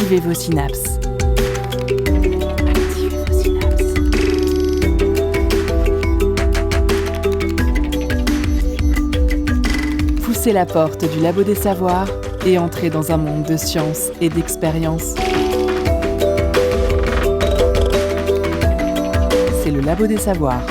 Activez vos synapses. Activez vos synapses. Poussez la porte du Labo des Savoirs et entrez dans un monde de science et d'expérience. C'est le Labo des Savoirs.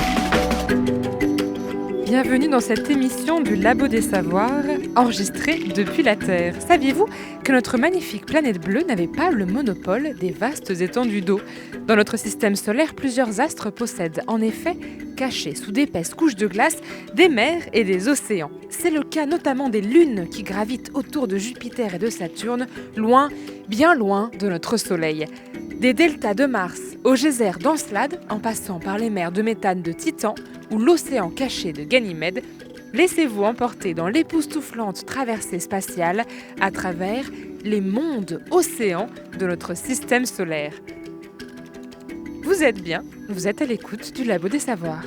Bienvenue dans cette émission du Labo des Savoirs, enregistrée depuis la Terre. Saviez-vous que notre magnifique planète bleue n'avait pas le monopole des vastes étendues d'eau ? Dans notre système solaire, plusieurs astres possèdent en effet, cachés sous d'épaisses couches de glace, des mers et des océans. C'est le cas notamment des lunes qui gravitent autour de Jupiter et de Saturne, loin, bien loin de notre Soleil. Des deltas de Mars au geyser d'Encelade, en passant par les mers de méthane de Titan ou l'océan caché de Ganymède, laissez-vous emporter dans l'époustouflante traversée spatiale à travers les mondes océans de notre système solaire. Vous êtes bien, vous êtes à l'écoute du Labo des Savoirs.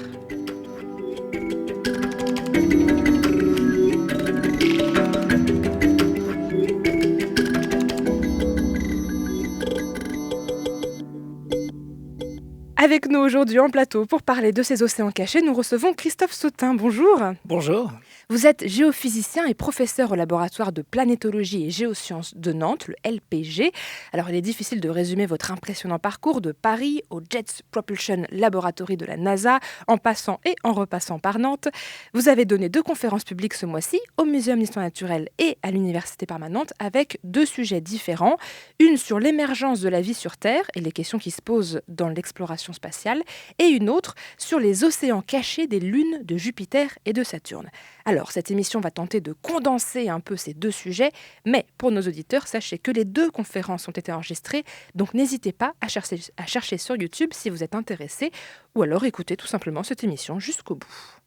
Avec nous aujourd'hui en plateau pour parler de ces océans cachés, nous recevons Christophe Sautin. Bonjour. Bonjour. Vous êtes géophysicien et professeur au laboratoire de planétologie et géosciences de Nantes, le LPG. Alors il est difficile de résumer votre impressionnant parcours de Paris au Jet Propulsion Laboratory de la NASA, en passant et en repassant par Nantes. Vous avez donné 2 conférences publiques ce mois-ci au Muséum d'Histoire naturelle et à l'Université permanente avec 2 sujets différents. Une sur l'émergence de la vie sur Terre et les questions qui se posent dans l'exploration spatiale, et une autre sur les océans cachés des lunes de Jupiter et de Saturne. Alors, cette émission va tenter de condenser un peu ces 2 sujets, mais pour nos auditeurs, sachez que les 2 conférences ont été enregistrées, donc n'hésitez pas à chercher sur YouTube si vous êtes intéressé, ou alors écoutez tout simplement cette émission jusqu'au bout.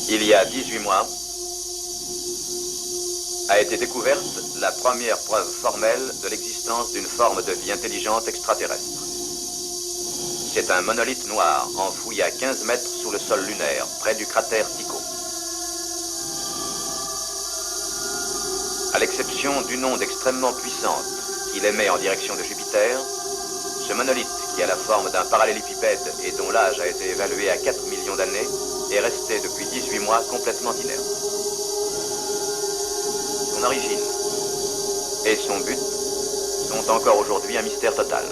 Il y a 18 mois, a été découverte la première preuve formelle de l'existence d'une forme de vie intelligente extraterrestre. C'est un monolithe noir enfoui à 15 mètres sous le sol lunaire, près du cratère Tycho. À l'exception d'une onde extrêmement puissante qu'il émet en direction de Jupiter, ce monolithe, qui a la forme d'un parallélépipède et dont l'âge a été évalué à 4 millions d'années, est resté depuis 18 mois complètement inerte. Son origine et son but sont encore aujourd'hui un mystère total.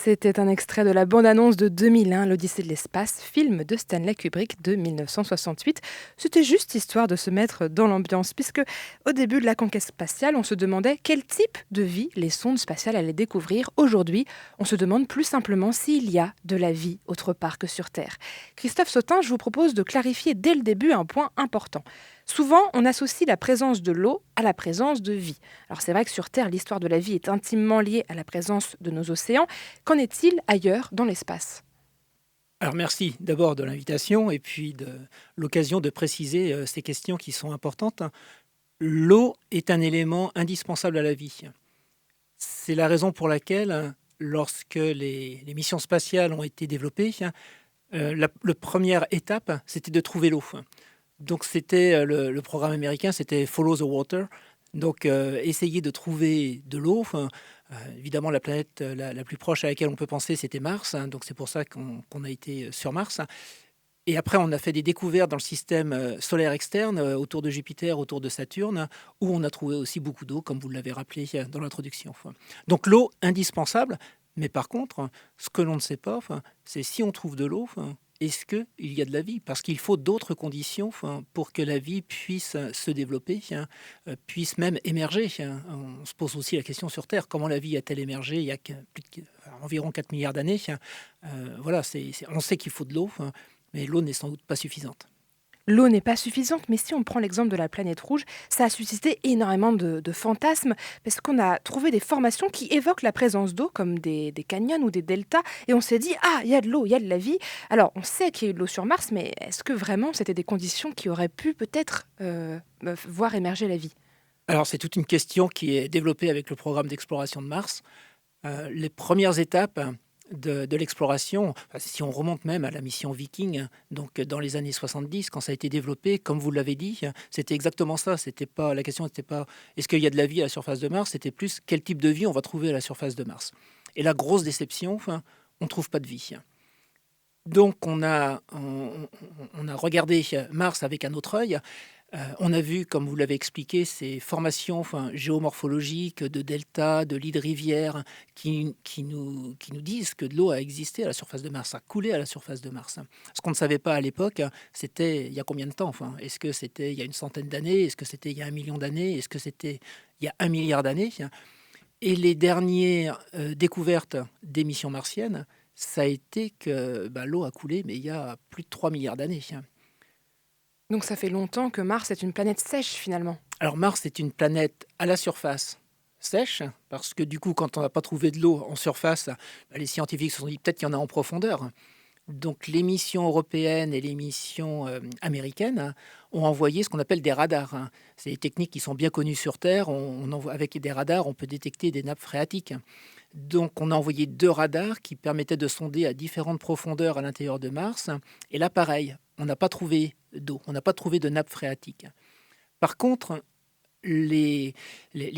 C'était un extrait de la bande-annonce de 2001, l'Odyssée de l'espace, film de Stanley Kubrick de 1968. C'était juste histoire de se mettre dans l'ambiance, puisque au début de la conquête spatiale, on se demandait quel type de vie les sondes spatiales allaient découvrir. Aujourd'hui, on se demande plus simplement s'il y a de la vie autre part que sur Terre. Christophe Sautin, je vous propose de clarifier dès le début un point important. Souvent, on associe la présence de l'eau à la présence de vie. Alors c'est vrai que sur Terre, l'histoire de la vie est intimement liée à la présence de nos océans. Qu'en est-il ailleurs dans l'espace ? Alors merci d'abord de l'invitation et puis de l'occasion de préciser ces questions qui sont importantes. L'eau est un élément indispensable à la vie. C'est la raison pour laquelle, lorsque les missions spatiales ont été développées, la première étape, c'était de trouver l'eau. Donc c'était le programme américain, c'était Follow the Water. Donc essayer de trouver de l'eau. Évidemment, la planète la plus proche à laquelle on peut penser, c'était Mars. Donc c'est pour ça qu'on a été sur Mars. Et après, on a fait des découvertes dans le système solaire externe, autour de Jupiter, autour de Saturne, où on a trouvé aussi beaucoup d'eau, comme vous l'avez rappelé dans l'introduction. Donc l'eau, indispensable. Mais par contre, ce que l'on ne sait pas, c'est si on trouve de l'eau, est-ce qu'il y a de la vie ? Parce qu'il faut d'autres conditions pour que la vie puisse se développer, puisse même émerger. On se pose aussi la question sur Terre, comment la vie a-t-elle émergé il y a environ 4 milliards d'années ? Voilà, on sait qu'il faut de l'eau, mais l'eau n'est sans doute pas suffisante. L'eau n'est pas suffisante, mais si on prend l'exemple de la planète rouge, ça a suscité énormément de fantasmes, parce qu'on a trouvé des formations qui évoquent la présence d'eau, comme des canyons ou des deltas, et on s'est dit « Ah, il y a de l'eau, il y a de la vie ». Alors, on sait qu'il y a eu de l'eau sur Mars, mais est-ce que vraiment c'était des conditions qui auraient pu peut-être voir émerger la vie ? Alors, c'est toute une question qui est développée avec le programme d'exploration de Mars. Les premières étapes, de l'exploration. Enfin, si on remonte même à la mission Viking, donc dans les années 70, quand ça a été développé, comme vous l'avez dit, c'était exactement ça. La question n'était pas est-ce qu'il y a de la vie à la surface de Mars, c'était plus quel type de vie on va trouver à la surface de Mars. Et la grosse déception, enfin, on ne trouve pas de vie. Donc on a regardé Mars avec un autre œil. On a vu, comme vous l'avez expliqué, ces formations géomorphologiques de delta, de lits de rivière qui nous disent que de l'eau a existé à la surface de Mars, a coulé à la surface de Mars. Ce qu'on ne savait pas à l'époque, c'était il y a combien de temps Est-ce que c'était il y a une centaine d'années? Est-ce que c'était il y a 1 million d'années? Est-ce que c'était il y a 1 milliard d'années? Et les dernières découvertes des missions martiennes, ça a été que l'eau a coulé, mais il y a plus de 3 milliards d'années. Donc ça fait longtemps que Mars est une planète sèche finalement. Alors Mars est une planète à la surface sèche, parce que du coup, quand on n'a pas trouvé de l'eau en surface, les scientifiques se sont dit peut-être qu'il y en a en profondeur. Donc les missions européennes et les missions américaines ont envoyé ce qu'on appelle des radars. C'est des techniques qui sont bien connues sur Terre. Avec des radars, on peut détecter des nappes phréatiques. Donc on a envoyé 2 radars qui permettaient de sonder à différentes profondeurs à l'intérieur de Mars. Et là, pareil, on n'a pas trouvé d'eau, on n'a pas trouvé de nappe phréatique. Par contre, les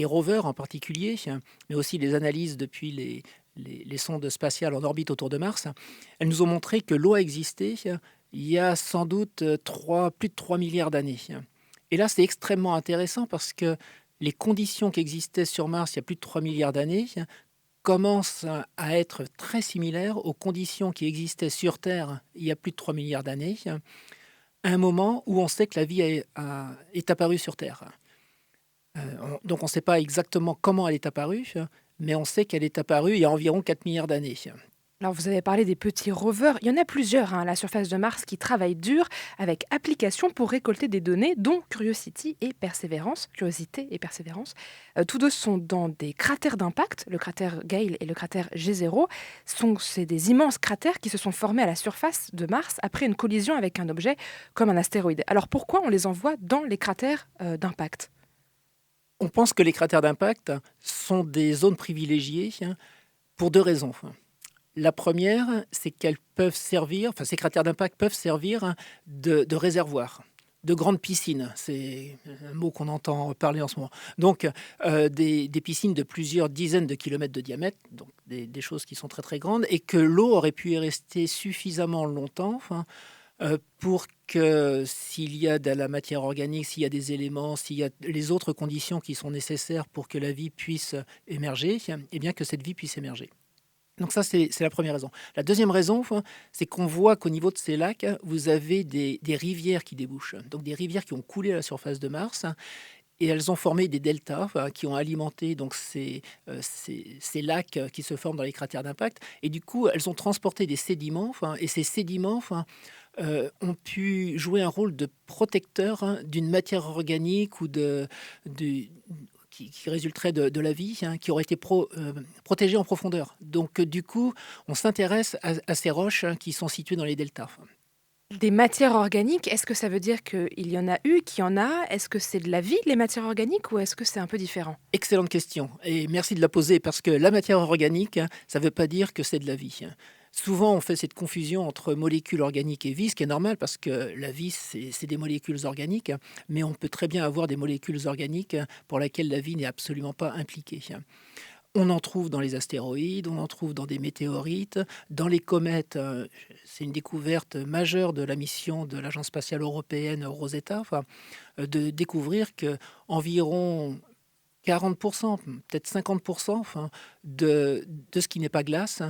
rovers en particulier, mais aussi les analyses depuis les sondes spatiales en orbite autour de Mars, elles nous ont montré que l'eau a existé il y a sans doute plus de 3 milliards d'années. Et là, c'est extrêmement intéressant parce que les conditions qui existaient sur Mars il y a plus de 3 milliards d'années commencent à être très similaires aux conditions qui existaient sur Terre il y a plus de 3 milliards d'années, à un moment où on sait que la vie est apparue sur Terre. Donc on ne sait pas exactement comment elle est apparue, mais on sait qu'elle est apparue il y a environ 4 milliards d'années. Alors vous avez parlé des petits rovers, il y en a plusieurs à la surface de Mars qui travaillent dur avec application pour récolter des données dont Curiosity et Perseverance. Tous deux sont dans des cratères d'impact, le cratère Gale et le cratère G0. C'est des immenses cratères qui se sont formés à la surface de Mars après une collision avec un objet comme un astéroïde. Alors pourquoi on les envoie dans les cratères d'impact ? On pense que les cratères d'impact sont des zones privilégiées pour 2 raisons. La première, c'est qu'elles peuvent servir, ces cratères d'impact peuvent servir de réservoirs, de grandes piscines. C'est un mot qu'on entend parler en ce moment. Donc, des piscines de plusieurs dizaines de kilomètres de diamètre, donc des choses qui sont très très grandes, et que l'eau aurait pu y rester suffisamment longtemps pour que s'il y a de la matière organique, s'il y a des éléments, s'il y a les autres conditions qui sont nécessaires pour que la vie puisse émerger, eh bien que cette vie puisse émerger. Donc ça, c'est la première raison. La deuxième raison, c'est qu'on voit qu'au niveau de ces lacs, vous avez des rivières qui débouchent. Donc des rivières qui ont coulé à la surface de Mars. Et elles ont formé des deltas qui ont alimenté donc ces lacs qui se forment dans les cratères d'impact. Et du coup, elles ont transporté des sédiments. Et ces sédiments ont pu jouer un rôle de protecteur d'une matière organique ou qui résulterait de la vie, qui aurait été protégée en profondeur. Donc, du coup, on s'intéresse à ces roches qui sont situées dans les deltas. Des matières organiques, est-ce que ça veut dire qu'il y en a eu, qu'il y en a? Est-ce que c'est de la vie, les matières organiques, ou est-ce que c'est un peu différent? Excellente question, et merci de la poser, parce que la matière organique, ça ne veut pas dire que c'est de la vie. Souvent, on fait cette confusion entre molécules organiques et vie, ce qui est normal, parce que la vie, c'est des molécules organiques, mais on peut très bien avoir des molécules organiques pour lesquelles la vie n'est absolument pas impliquée. On en trouve dans les astéroïdes, on en trouve dans des météorites, dans les comètes. C'est une découverte majeure de la mission de l'Agence spatiale européenne Rosetta, de découvrir que environ 40%, peut-être 50% de ce qui n'est pas glace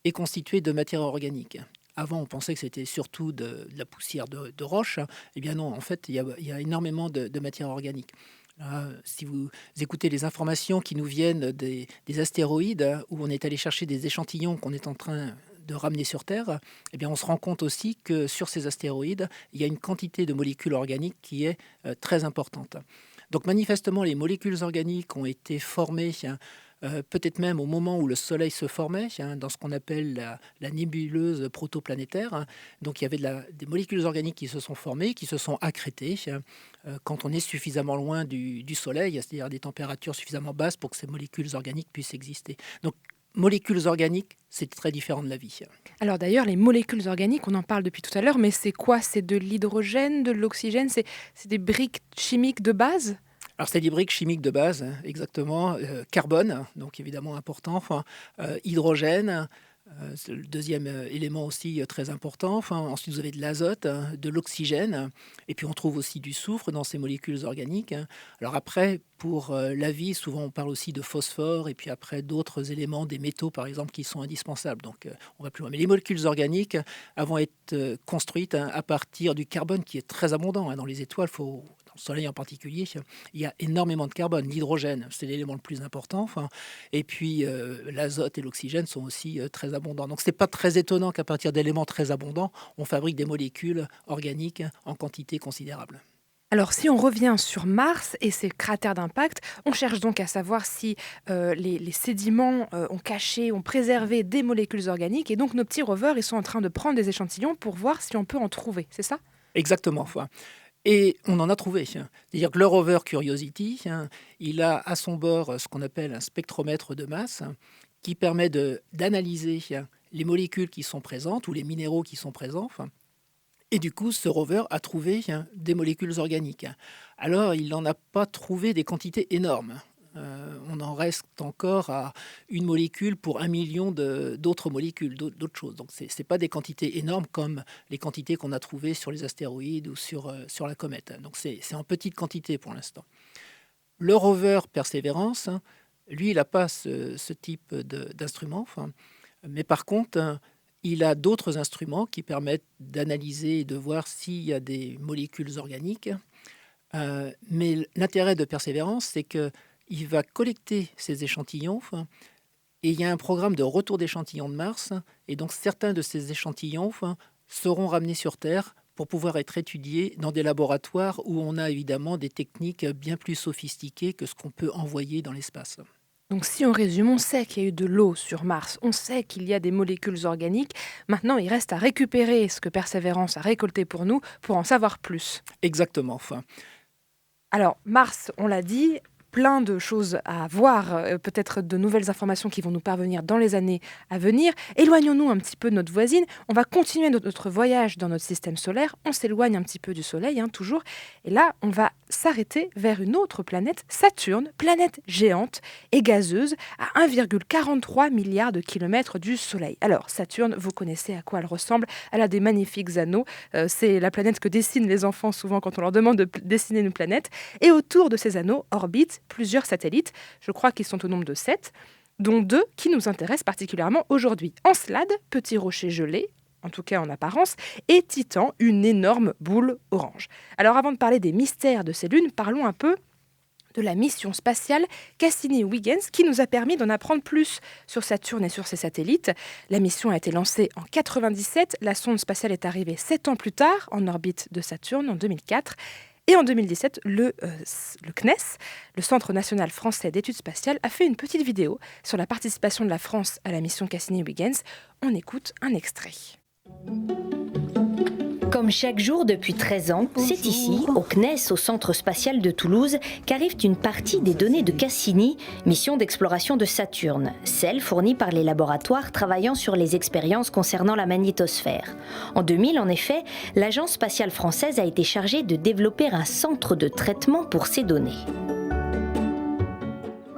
est constitué de matière organique. Avant, on pensait que c'était surtout de la poussière de roche. Eh bien non, en fait, il y a énormément de matière organique. Si vous écoutez les informations qui nous viennent des astéroïdes, où on est allé chercher des échantillons qu'on est en train de ramener sur Terre, eh bien on se rend compte aussi que sur ces astéroïdes, il y a une quantité de molécules organiques qui est très importante. Donc manifestement, les molécules organiques ont été formées peut-être même au moment où le Soleil se formait, dans ce qu'on appelle la nébuleuse protoplanétaire. Donc il y avait des molécules organiques qui se sont formées, qui se sont accrétées quand on est suffisamment loin du Soleil, c'est-à-dire des températures suffisamment basses pour que ces molécules organiques puissent exister. Donc molécules organiques, c'est très différent de la vie. Alors d'ailleurs, les molécules organiques, on en parle depuis tout à l'heure, mais c'est quoi? C'est de l'hydrogène, de l'oxygène, c'est des briques chimiques de base? Alors, c'est des briques chimiques de base, exactement. Carbone, donc évidemment important. Hydrogène, c'est le deuxième élément aussi très important. Ensuite, vous avez de l'azote, de l'oxygène. Et puis, on trouve aussi du soufre dans ces molécules organiques. Alors après, pour la vie, souvent, on parle aussi de phosphore. Et puis après, d'autres éléments, des métaux, par exemple, qui sont indispensables. Donc, on va plus loin. Mais les molécules organiques vont être construites à partir du carbone qui est très abondant. Dans les étoiles, dans le Soleil en particulier, il y a énormément de carbone. L'hydrogène, c'est l'élément le plus important. Et puis, l'azote et l'oxygène sont aussi très abondants. Donc, ce n'est pas très étonnant qu'à partir d'éléments très abondants, on fabrique des molécules organiques en quantité considérable. Alors, si on revient sur Mars et ses cratères d'impact, on cherche donc à savoir si les sédiments ont caché, ont préservé des molécules organiques. Et donc, nos petits rovers, ils sont en train de prendre des échantillons pour voir si on peut en trouver. C'est ça ? Exactement. Et on en a trouvé. C'est-à-dire que le rover Curiosity, il a à son bord ce qu'on appelle un spectromètre de masse qui permet d'analyser les molécules qui sont présentes ou les minéraux qui sont présents. Et du coup, ce rover a trouvé des molécules organiques. Alors, il n'en a pas trouvé des quantités énormes. On en reste encore à une molécule pour 1 million d'autres molécules, d'autres choses. Donc, ce n'est pas des quantités énormes comme les quantités qu'on a trouvées sur les astéroïdes ou sur la comète. Donc, c'est en petite quantité pour l'instant. Le rover Perseverance, lui, il n'a pas ce type d'instrument. Mais par contre, il a d'autres instruments qui permettent d'analyser et de voir s'il y a des molécules organiques. Mais l'intérêt de Perseverance, c'est que il va collecter ces échantillons et il y a un programme de retour d'échantillons de Mars. Et donc, certains de ces échantillons seront ramenés sur Terre pour pouvoir être étudiés dans des laboratoires où on a évidemment des techniques bien plus sophistiquées que ce qu'on peut envoyer dans l'espace. Donc si on résume, on sait qu'il y a eu de l'eau sur Mars, on sait qu'il y a des molécules organiques. Maintenant, il reste à récupérer ce que Perseverance a récolté pour nous pour en savoir plus. Exactement. Alors, Mars, on l'a dit, plein de choses à voir, peut-être de nouvelles informations qui vont nous parvenir dans les années à venir. Éloignons-nous un petit peu de notre voisine. On va continuer notre voyage dans notre système solaire. On s'éloigne un petit peu du Soleil, toujours. Et là, on va s'arrêter vers une autre planète, Saturne, planète géante et gazeuse, à 1,43 milliard de kilomètres du Soleil. Alors, Saturne, vous connaissez à quoi elle ressemble. Elle a des magnifiques anneaux. C'est la planète que dessinent les enfants souvent quand on leur demande de dessiner une planète. Et autour de ces anneaux orbitent plusieurs satellites, je crois qu'ils sont au nombre de 7, dont 2 qui nous intéressent particulièrement aujourd'hui. Encelade, petit rocher gelé, en tout cas en apparence, et Titan, une énorme boule orange. Alors avant de parler des mystères de ces lunes, parlons un peu de la mission spatiale Cassini-Huygens qui nous a permis d'en apprendre plus sur Saturne et sur ses satellites. La mission a été lancée en 1997, la sonde spatiale est arrivée 7 ans plus tard en orbite de Saturne en 2004. Et en 2017, le CNES, le Centre national français d'études spatiales, a fait une petite vidéo sur la participation de la France à la mission Cassini-Huygens. On écoute un extrait. Comme chaque jour depuis 13 ans, c'est ici, au CNES, au Centre spatial de Toulouse, qu'arrive une partie des données de Cassini, mission d'exploration de Saturne, celle fournie par les laboratoires travaillant sur les expériences concernant la magnétosphère. En 2000, en effet, l'Agence spatiale française a été chargée de développer un centre de traitement pour ces données.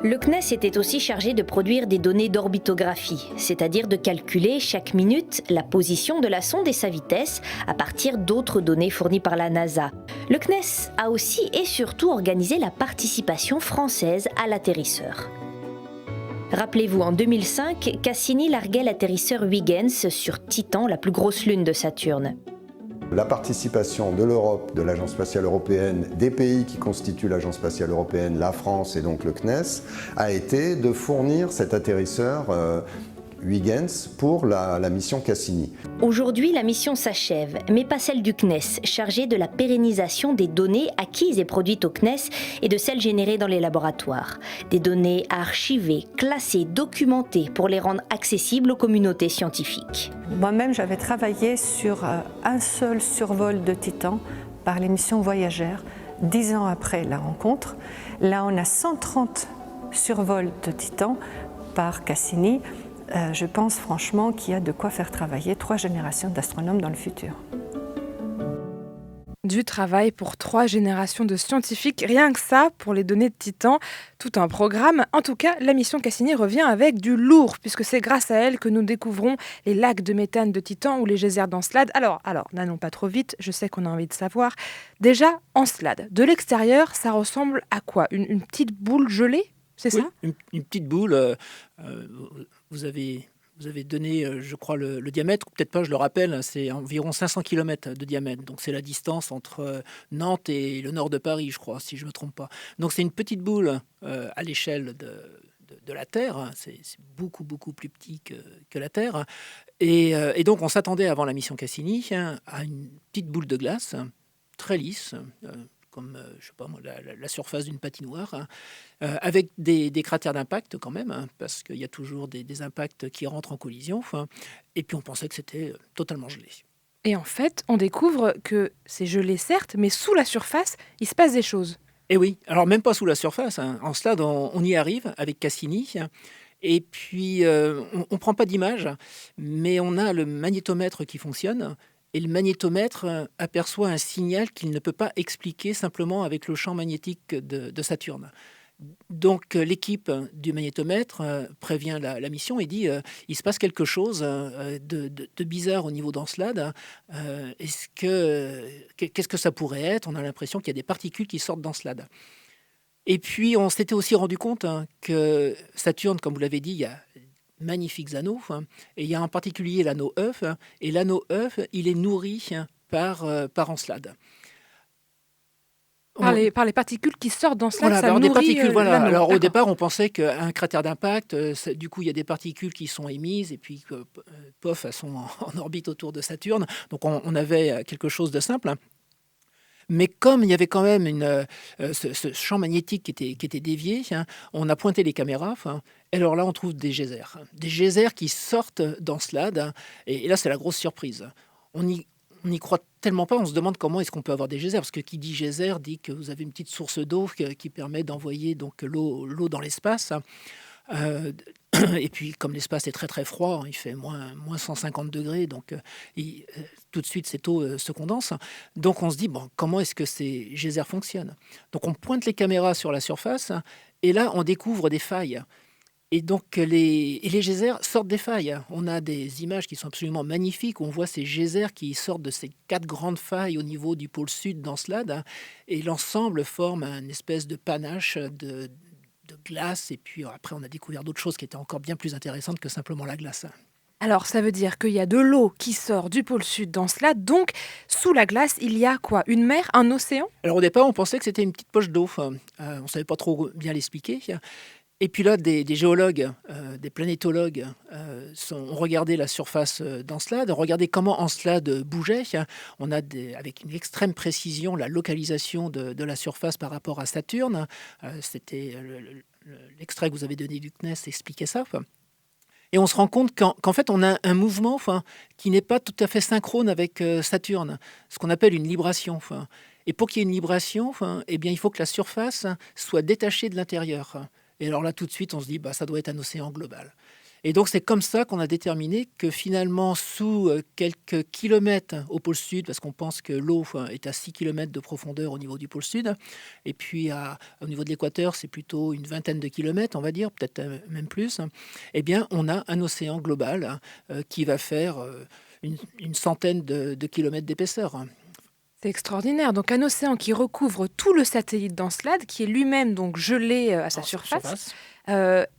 Le CNES était aussi chargé de produire des données d'orbitographie, c'est-à-dire de calculer chaque minute la position de la sonde et sa vitesse à partir d'autres données fournies par la NASA. Le CNES a aussi et surtout organisé la participation française à l'atterrisseur. Rappelez-vous, en 2005, Cassini larguait l'atterrisseur Huygens sur Titan, la plus grosse lune de Saturne. La participation de l'Europe, de l'Agence spatiale européenne, des pays qui constituent l'Agence spatiale européenne, la France et donc le CNES, a été de fournir cet atterrisseur Huygens pour la mission Cassini. Aujourd'hui, la mission s'achève, mais pas celle du CNES, chargée de la pérennisation des données acquises et produites au CNES et de celles générées dans les laboratoires. Des données à archiver, classées, documentées pour les rendre accessibles aux communautés scientifiques. Moi-même, j'avais travaillé sur un seul survol de Titan par les missions Voyager, 10 ans après la rencontre. Là, on a 130 survols de Titan par Cassini. je pense franchement qu'il y a de quoi faire travailler 3 générations d'astronomes dans le futur. Du travail pour 3 générations de scientifiques, rien que ça pour les données de Titan, tout un programme. En tout cas, la mission Cassini revient avec du lourd, puisque c'est grâce à elle que nous découvrons les lacs de méthane de Titan ou les geysers d'Encelade. Alors, n'allons pas trop vite, je sais qu'on a envie de savoir. Déjà, Encelade, de l'extérieur, ça ressemble à quoi ? Une petite boule gelée, c'est ça ? Une petite boule. Vous avez donné, je crois, le diamètre, ou peut-être pas, je le rappelle, c'est environ 500 km de diamètre. Donc c'est la distance entre Nantes et le nord de Paris, je crois, si je ne me trompe pas. Donc c'est une petite boule à l'échelle de la Terre. C'est beaucoup, beaucoup plus petit que la Terre. Et donc on s'attendait avant la mission Cassini à une petite boule de glace très lisse, comme je sais pas moi, la surface d'une patinoire, avec des cratères d'impact quand même, parce qu'il y a toujours des impacts qui rentrent en collision. Et puis on pensait que c'était totalement gelé. Et en fait, on découvre que c'est gelé certes, mais sous la surface, il se passe des choses. Et oui, alors même pas sous la surface. Encelade, on y arrive avec Cassini. Et puis, on ne prend pas d'image, mais on a le magnétomètre qui fonctionne. Et le magnétomètre aperçoit un signal qu'il ne peut pas expliquer simplement avec le champ magnétique de Saturne. Donc l'équipe du magnétomètre prévient la mission et dit il se passe quelque chose de bizarre au niveau d'Encelade. Qu'est-ce que ça pourrait être ? On a l'impression qu'il y a des particules qui sortent d'Encelade. Et puis on s'était aussi rendu compte que Saturne, comme vous l'avez dit, il y a magnifiques anneaux, et il y a en particulier l'anneau œuf, et l'anneau œuf, il est nourri par Encelade. Par les particules qui sortent d'Encelade, Voilà, ça alors nourrit des particules, voilà. l'anneau. Alors au D'accord. départ, on pensait qu'un cratère d'impact, du coup, il y a des particules qui sont émises, et puis, pof, elles sont en orbite autour de Saturne. Donc on avait quelque chose de simple. Mais comme il y avait quand même ce champ magnétique qui était dévié, on a pointé les caméras. Et alors là, on trouve des geysers qui sortent d'Encelade. Et là, c'est la grosse surprise. On n'y croit tellement pas. On se demande comment est-ce qu'on peut avoir des geysers, parce que qui dit geyser dit que vous avez une petite source d'eau qui permet d'envoyer donc l'eau dans l'espace. Et puis, comme l'espace est très très froid, il fait moins 150 degrés, donc tout de suite cette eau se condense. Donc on se dit, bon, comment est-ce que ces geysers fonctionnent ? Donc on pointe les caméras sur la surface, et là on découvre des failles. Et donc les geysers sortent des failles. On a des images qui sont absolument magnifiques, où on voit ces geysers qui sortent de ces 4 grandes failles au niveau du pôle sud d'Encelade, et l'ensemble forme une espèce de panache de glace. Et puis après, on a découvert d'autres choses qui étaient encore bien plus intéressantes que simplement la glace. Alors, ça veut dire qu'il y a de l'eau qui sort du pôle sud d'Encelade, donc sous la glace, il y a quoi ? Une mer, un océan ? Alors au départ, on pensait que c'était une petite poche d'eau. On ne savait pas trop bien l'expliquer. Et puis là, des géologues, des planétologues ont regardé la surface d'Encelade, ont regardé comment Encelade bougeait. On a avec une extrême précision la localisation de la surface par rapport à Saturne. C'était l'extrait que vous avez donné du CNES expliquait ça. Et on se rend compte qu'en fait, on a un mouvement qui n'est pas tout à fait synchrone avec Saturne, ce qu'on appelle une libration. Et pour qu'il y ait une libration, eh bien, il faut que la surface soit détachée de l'intérieur. Et alors là, tout de suite, on se dit, ça doit être un océan global. Et donc, c'est comme ça qu'on a déterminé que finalement, sous quelques kilomètres au pôle sud, parce qu'on pense que l'eau est à 6 km de profondeur au niveau du pôle sud, et puis au niveau de l'équateur, c'est plutôt une vingtaine de kilomètres, on va dire, peut-être même plus, eh bien, on a un océan global qui va faire une centaine de kilomètres d'épaisseur. C'est extraordinaire. Donc un océan qui recouvre tout le satellite d'Encelade, qui est lui-même donc gelé à sa surface.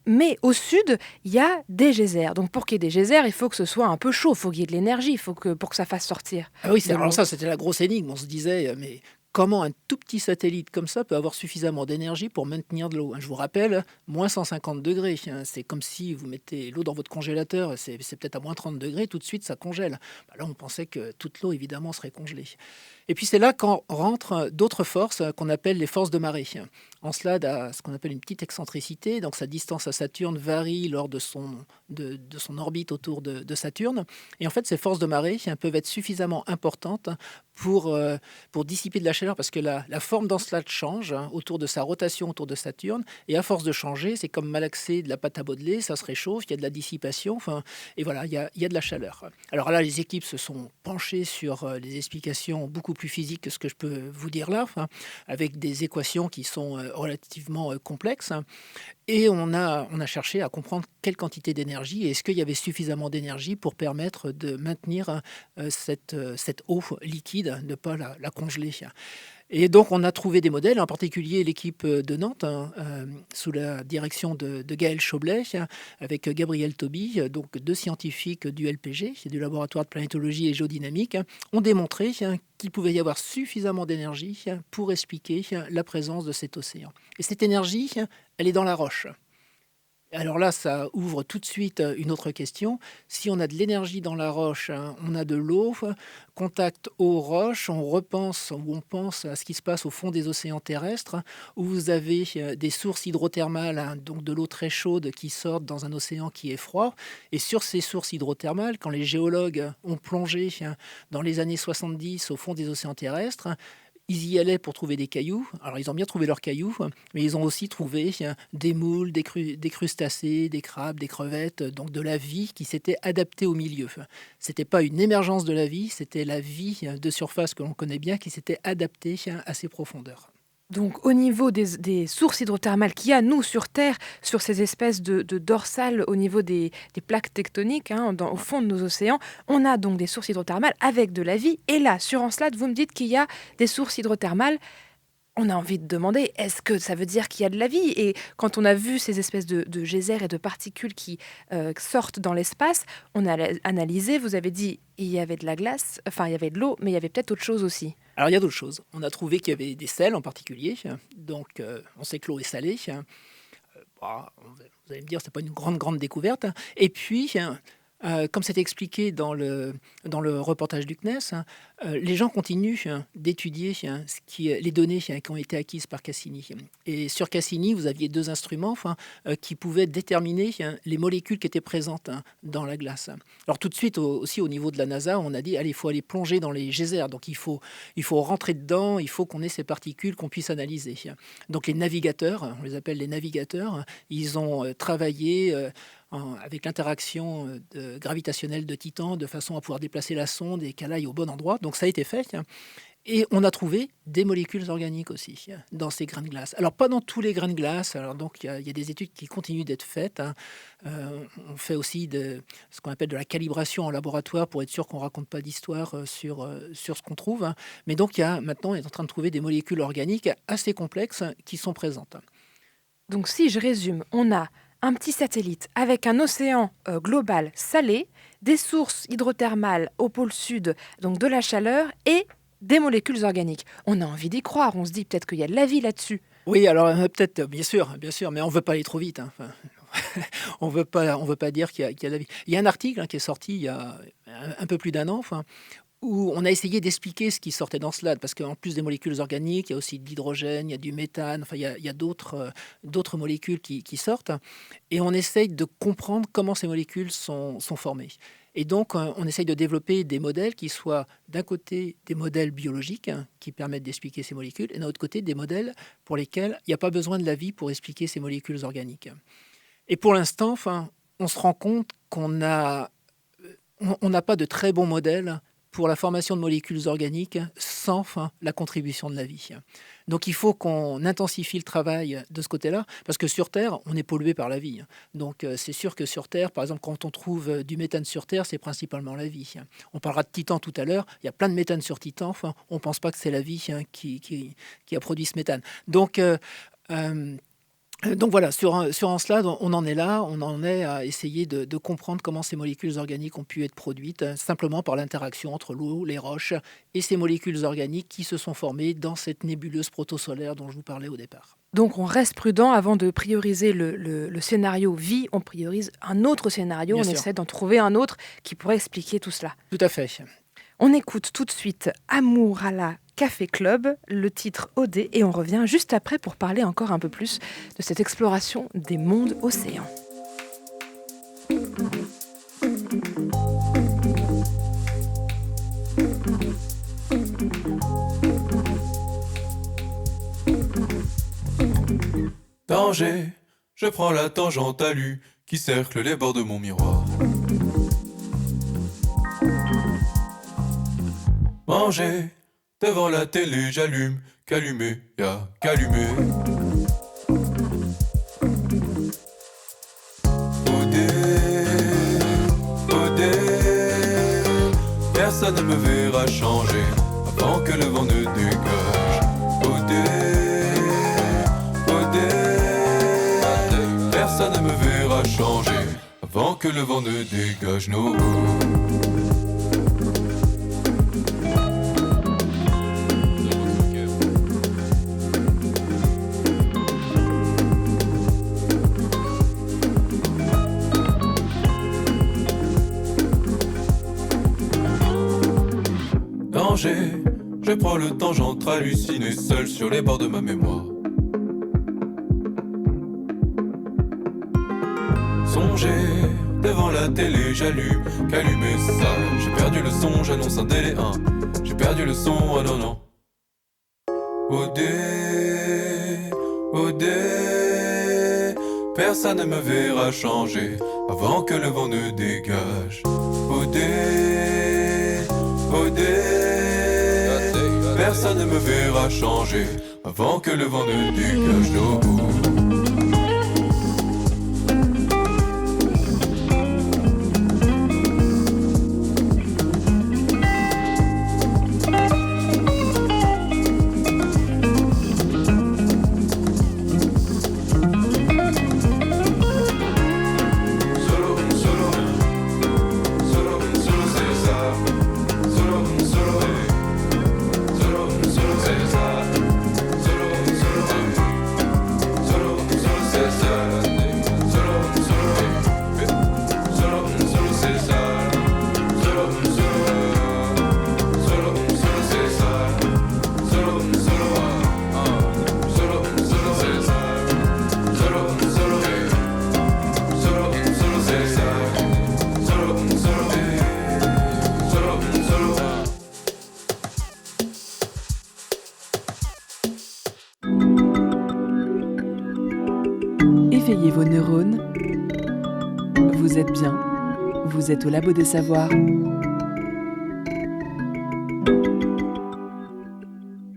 Mais au sud, il y a des geysers. Donc pour qu'il y ait des geysers, il faut que ce soit un peu chaud, il faut qu'il y ait de l'énergie, pour que ça fasse sortir. Ah oui, alors ça, c'était la grosse énigme. On se disait, mais comment un tout petit satellite comme ça peut avoir suffisamment d'énergie pour maintenir de l'eau ? Je vous rappelle, moins 150 degrés. C'est comme si vous mettez l'eau dans votre congélateur, c'est peut-être à moins 30 degrés, tout de suite ça congèle. Là, on pensait que toute l'eau, évidemment, serait congelée. Et puis c'est là qu'en rentrent d'autres forces qu'on appelle les forces de marée. Encelade a ce qu'on appelle une petite excentricité, donc sa distance à Saturne varie lors de son orbite autour de Saturne. Et en fait, ces forces de marée peuvent être suffisamment importantes pour dissiper de la chaleur, parce que la forme d'Encelade change autour de sa rotation autour de Saturne, et à force de changer, c'est comme malaxer de la pâte à modeler, ça se réchauffe, il y a de la dissipation, et voilà, il y a de la chaleur. Alors là, les équipes se sont penchées sur des explications beaucoup plus physiques que ce que je peux vous dire là, avec des équations qui sont relativement complexes. Et on a cherché à comprendre quelle quantité d'énergie, et est-ce qu'il y avait suffisamment d'énergie pour permettre de maintenir cette eau liquide, de ne pas la congeler. Et donc, on a trouvé des modèles, en particulier l'équipe de Nantes, sous la direction de Gaël Chaublet, avec Gabriel Toby, donc 2 scientifiques du LPG, du laboratoire de planétologie et géodynamique, ont démontré qu'il pouvait y avoir suffisamment d'énergie pour expliquer la présence de cet océan. Et cette énergie, elle est dans la roche. Alors là, ça ouvre tout de suite une autre question. Si on a de l'énergie dans la roche, on a de l'eau, contact eau-roche, on pense à ce qui se passe au fond des océans terrestres, où vous avez des sources hydrothermales, donc de l'eau très chaude qui sortent dans un océan qui est froid. Et sur ces sources hydrothermales, quand les géologues ont plongé dans les années 70 au fond des océans terrestres, ils y allaient pour trouver des cailloux. Alors, ils ont bien trouvé leurs cailloux, mais ils ont aussi trouvé des moules, des crustacés, des crabes, des crevettes, donc de la vie qui s'était adaptée au milieu. C'était pas une émergence de la vie, c'était la vie de surface que l'on connaît bien qui s'était adaptée à ces profondeurs. Donc au niveau des sources hydrothermales qu'il y a, nous, sur Terre, sur ces espèces de dorsales au niveau des plaques tectoniques, au fond de nos océans, on a donc des sources hydrothermales avec de la vie. Et là, sur Encelade, vous me dites qu'il y a des sources hydrothermales. On a envie de demander, est-ce que ça veut dire qu'il y a de la vie? Et quand on a vu ces espèces de geysers et de particules qui sortent dans l'espace, on a analysé, vous avez dit, il y avait de la glace, enfin il y avait de l'eau, mais il y avait peut-être autre chose aussi. Alors il y a d'autres choses. On a trouvé qu'il y avait des sels en particulier, donc on sait que l'eau est salée. Vous allez me dire, c'est pas une grande découverte. Et puis, comme c'était expliqué dans le reportage du CNES, les gens continuent d'étudier les données qui ont été acquises par Cassini. Et sur Cassini, vous aviez 2 instruments qui pouvaient déterminer les molécules qui étaient présentes dans la glace. Alors tout de suite, aussi au niveau de la NASA, on a dit, allez, il faut aller plonger dans les geysers. Donc il faut rentrer dedans, il faut qu'on ait ces particules qu'on puisse analyser. Donc les navigateurs, on les appelle les navigateurs, ils ont travaillé avec l'interaction gravitationnelle de Titan, de façon à pouvoir déplacer la sonde et qu'elle aille au bon endroit. Donc ça a été fait. Et on a trouvé des molécules organiques aussi dans ces grains de glace. Alors pas dans tous les grains de glace. Alors donc il y a des études qui continuent d'être faites. On fait aussi ce qu'on appelle de la calibration en laboratoire pour être sûr qu'on raconte pas d'histoire sur ce qu'on trouve. Mais donc maintenant on est en train de trouver des molécules organiques assez complexes qui sont présentes. Donc si je résume, on a un petit satellite avec un océan global salé, des sources hydrothermales au pôle sud, donc de la chaleur, et des molécules organiques. On a envie d'y croire, on se dit peut-être qu'il y a de la vie là-dessus. Oui, alors peut-être, bien sûr, mais on ne veut pas aller trop vite. On veut pas dire qu'il y a de la vie. Il y a un article qui est sorti il y a un peu plus d'1 an, où on a essayé d'expliquer ce qui sortait d'Encelade, parce qu'en plus des molécules organiques, il y a aussi de l'hydrogène, il y a du méthane, il y a d'autres molécules qui sortent, et on essaye de comprendre comment ces molécules sont formées. Et donc, on essaye de développer des modèles qui soient, d'un côté, des modèles biologiques qui permettent d'expliquer ces molécules, et d'un autre côté, des modèles pour lesquels il n'y a pas besoin de la vie pour expliquer ces molécules organiques. Et pour l'instant, on se rend compte qu'on n'a pas de très bons modèles pour la formation de molécules organiques sans la contribution de la vie. Donc il faut qu'on intensifie le travail de ce côté-là, parce que sur Terre, on est pollué par la vie. Donc c'est sûr que sur Terre, par exemple, quand on trouve du méthane sur Terre, c'est principalement la vie. On parlera de Titan tout à l'heure, il y a plein de méthane sur Titan, on ne pense pas que c'est la vie qui a produit ce méthane. Donc voilà, sur Encelade, on en est là, on en est à essayer de comprendre comment ces molécules organiques ont pu être produites, simplement par l'interaction entre l'eau, les roches et ces molécules organiques qui se sont formées dans cette nébuleuse protosolaire dont je vous parlais au départ. Donc on reste prudent avant de prioriser le scénario vie, on priorise un autre scénario, on essaie d'en trouver un autre qui pourrait expliquer tout cela. Tout à fait. On écoute tout de suite Amour à la Café Club, le titre OD, et on revient juste après pour parler encore un peu plus de cette exploration des mondes océans. Danger, je prends la tangente talus qui cercle les bords de mon miroir. Manger, devant la télé j'allume, qu'allumer, y'a qu'allumer. Odé, odé, personne ne me verra changer avant que le vent ne dégage. Odé, odé, personne ne me verra changer avant que le vent ne dégage. No. Je prends le temps, j'entre halluciné seul sur les bords de ma mémoire. Songer, devant la télé, j'allume, qu'allumer ça. J'ai perdu le son, j'annonce un délai 1. J'ai perdu le son, ah non non. Odé, odé, personne ne me verra changer avant que le vent ne dégage. Odé, odé, personne ne me verra changer avant que le vent ne dégage. No. Éveillez vos neurones. Vous êtes bien. Vous êtes au Labo des Savoirs.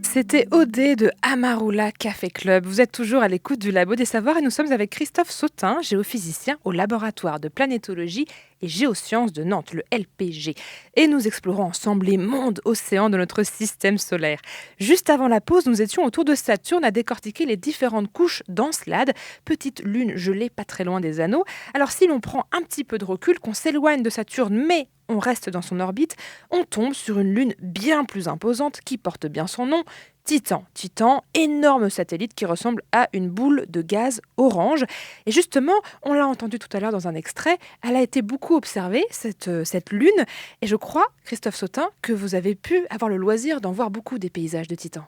C'était OD de Amarula Café Club. Vous êtes toujours à l'écoute du Labo des Savoirs et nous sommes avec Christophe Sautin, géophysicien au laboratoire de planétologie et géosciences de Nantes, le LPG. Et nous explorons ensemble les mondes océans de notre système solaire. Juste avant la pause, nous étions autour de Saturne à décortiquer les différentes couches d'Encelade, petite lune gelée pas très loin des anneaux. Alors si l'on prend un petit peu de recul, qu'on s'éloigne de Saturne, mais on reste dans son orbite, on tombe sur une lune bien plus imposante qui porte bien son nom, Titan. Titan, énorme satellite qui ressemble à une boule de gaz orange. Et justement, on l'a entendu tout à l'heure dans un extrait, elle a été beaucoup observée, cette lune. Et je crois, Christophe Sautin, que vous avez pu avoir le loisir d'en voir beaucoup des paysages de Titan.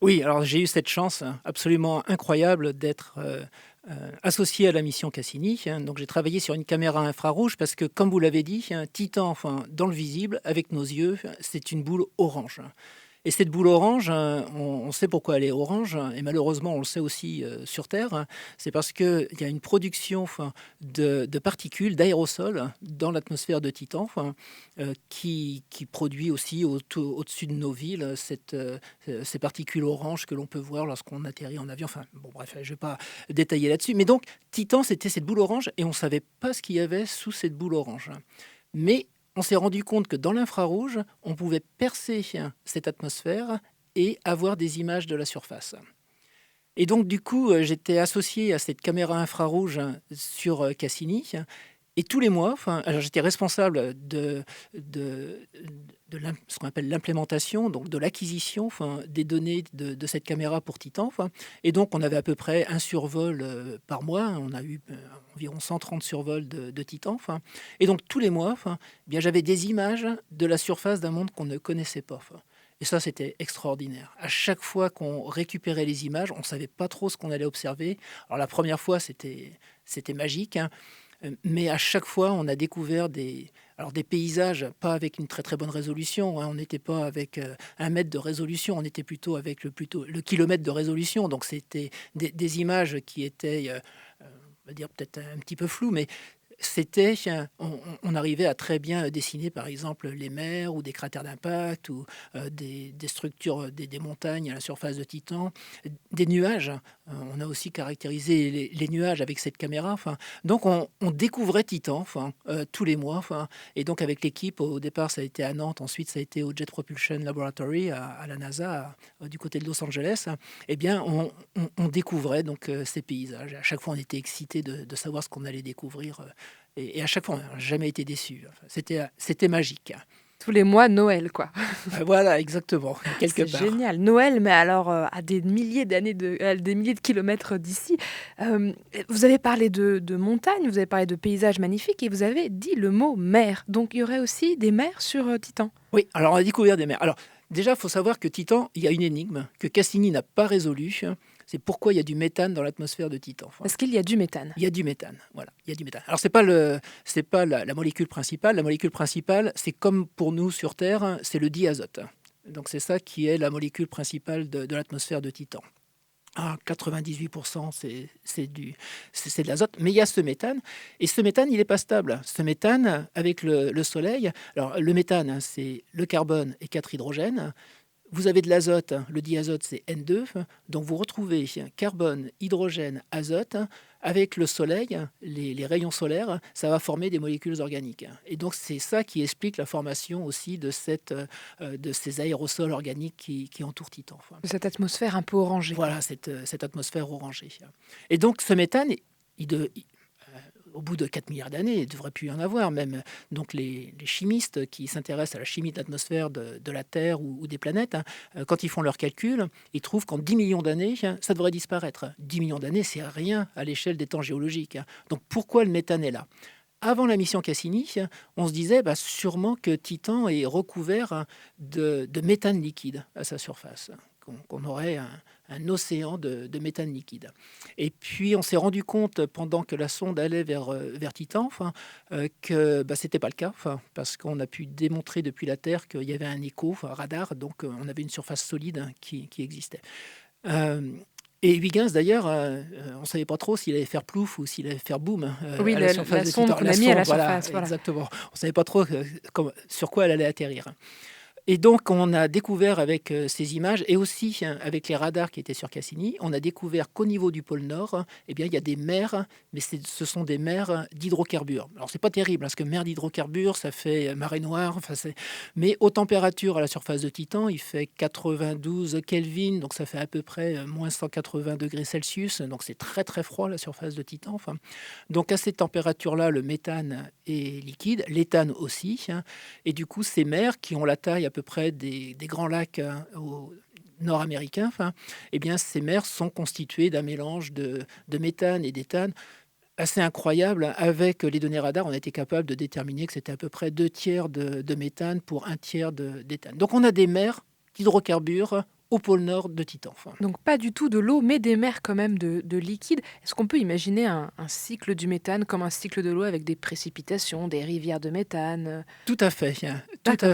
Oui, alors j'ai eu cette chance absolument incroyable d'être associé à la mission Cassini. Donc j'ai travaillé sur une caméra infrarouge parce que, comme vous l'avez dit, Titan, enfin, dans le visible, avec nos yeux, c'est une boule orange. Et cette boule orange, on sait pourquoi elle est orange, et malheureusement on le sait aussi sur Terre, c'est parce qu'il y a une production de particules, d'aérosols dans l'atmosphère de Titan, qui produit aussi au-dessus de nos villes ces particules oranges que l'on peut voir lorsqu'on atterrit en avion. Enfin, bon, bref, je ne vais pas détailler là-dessus. Mais donc, Titan, c'était cette boule orange, et on ne savait pas ce qu'il y avait sous cette boule orange. Mais on s'est rendu compte que dans l'infrarouge, on pouvait percer cette atmosphère et avoir des images de la surface. Et donc, du coup, j'étais associé à cette caméra infrarouge sur Cassini. Et tous les mois, alors j'étais responsable ce qu'on appelle l'implémentation, donc de l'acquisition des données de cette caméra pour Titan. Et donc, on avait à peu près un survol par mois. On a eu environ 130 survols de Titan. Et donc, tous les mois, bien, j'avais des images de la surface d'un monde qu'on ne connaissait pas. Et ça, c'était extraordinaire. À chaque fois qu'on récupérait les images, on ne savait pas trop ce qu'on allait observer. Alors, la première fois, c'était magique, hein. Mais à chaque fois, on a découvert des paysages, pas avec une très très bonne résolution, hein. On n'était pas avec 1 mètre de résolution, on était plutôt avec le kilomètre de résolution. Donc c'était des images qui étaient, on va dire peut-être un petit peu floues, mais on arrivait à très bien dessiner par exemple les mers ou des cratères d'impact ou des structures, des montagnes à la surface de Titan, des nuages. On a aussi caractérisé les nuages avec cette caméra. Donc on découvrait Titan tous les mois. Et donc avec l'équipe, au départ ça a été à Nantes, ensuite ça a été au Jet Propulsion Laboratory à la NASA du côté de Los Angeles. Eh bien on découvrait donc ces paysages. À chaque fois on était excités de savoir ce qu'on allait découvrir. Et à chaque fois, on n'a jamais été déçus. C'était magique. Tous les mois, Noël, quoi. Voilà, exactement, quelque C'est part. génial. Noël, mais alors à des milliers d'années, des milliers de kilomètres d'ici. Vous avez parlé de montagnes, vous avez parlé de paysages magnifiques et vous avez dit le mot mer. Donc, il y aurait aussi des mers sur Titan. Oui, alors on a découvert des mers. Alors, déjà, il faut savoir que Titan, il y a une énigme que Cassini n'a pas résolue. C'est pourquoi il y a du méthane dans l'atmosphère de Titan. Parce qu'il y a du méthane. Il y a du méthane, voilà. Il y a du méthane. Alors c'est pas la molécule principale. La molécule principale, c'est comme pour nous sur Terre, c'est le diazote. Donc c'est ça qui est la molécule principale de l'atmosphère de Titan. 98%, c'est de l'azote, mais il y a ce méthane, et ce méthane, il n'est pas stable. Ce méthane, avec le Soleil, alors le méthane, c'est le carbone et 4 hydrogènes. Vous avez de l'azote, le diazote c'est N2, donc vous retrouvez carbone, hydrogène, azote. Avec le soleil, les rayons solaires, ça va former des molécules organiques. Et donc c'est ça qui explique la formation aussi de ces aérosols organiques qui entourent Titan. Cette atmosphère un peu orangée. Voilà, cette atmosphère orangée. Et donc ce méthane, au bout de 4 milliards d'années, il ne devrait plus y en avoir même. Donc les chimistes qui s'intéressent à la chimie de l'atmosphère de la Terre ou des planètes, quand ils font leurs calculs, ils trouvent qu'en 10 millions d'années, ça devrait disparaître. 10 millions d'années, c'est rien à l'échelle des temps géologiques. Donc pourquoi le méthane est là ? Avant la mission Cassini, on se disait sûrement que Titan est recouvert de méthane liquide à sa surface, qu'on aurait un océan de méthane liquide. Et puis on s'est rendu compte pendant que la sonde allait vers Titan que c'était pas le cas, parce qu'on a pu démontrer depuis la Terre qu'il y avait un écho, un radar, donc on avait une surface solide qui existait. Et Huygens, d'ailleurs, on ne savait pas trop s'il allait faire plouf ou s'il allait faire boum. Oui, à la surface de sonde Titan. qu'on a mis à la Voilà, surface. Voilà. exactement. On ne savait pas trop sur quoi elle allait atterrir. Et donc, on a découvert avec ces images, et aussi avec les radars qui étaient sur Cassini, on a découvert qu'au niveau du pôle Nord, il y a des mers, mais ce sont des mers d'hydrocarbures. Alors, c'est pas terrible, parce que mer d'hydrocarbures, ça fait marée noire. Mais aux températures à la surface de Titan, il fait 92 Kelvin, donc ça fait à peu près moins 180 degrés Celsius. Donc, c'est très, très froid, la surface de Titan. Donc, à ces températures-là, le méthane est liquide, l'éthane aussi. Et du coup, ces mers qui ont la taille à peu près des grands lacs nord-américains, ces mers sont constituées d'un mélange de méthane et d'éthane assez incroyable. Avec les données radar, on a été capable de déterminer que c'était à peu près 2 tiers de méthane pour 1 tiers d'éthane. Donc on a des mers d'hydrocarbures au pôle nord de Titan. Donc pas du tout de l'eau, mais des mers quand même de liquide. Est-ce qu'on peut imaginer un cycle du méthane comme un cycle de l'eau avec des précipitations, des rivières de méthane ? Tout à fait.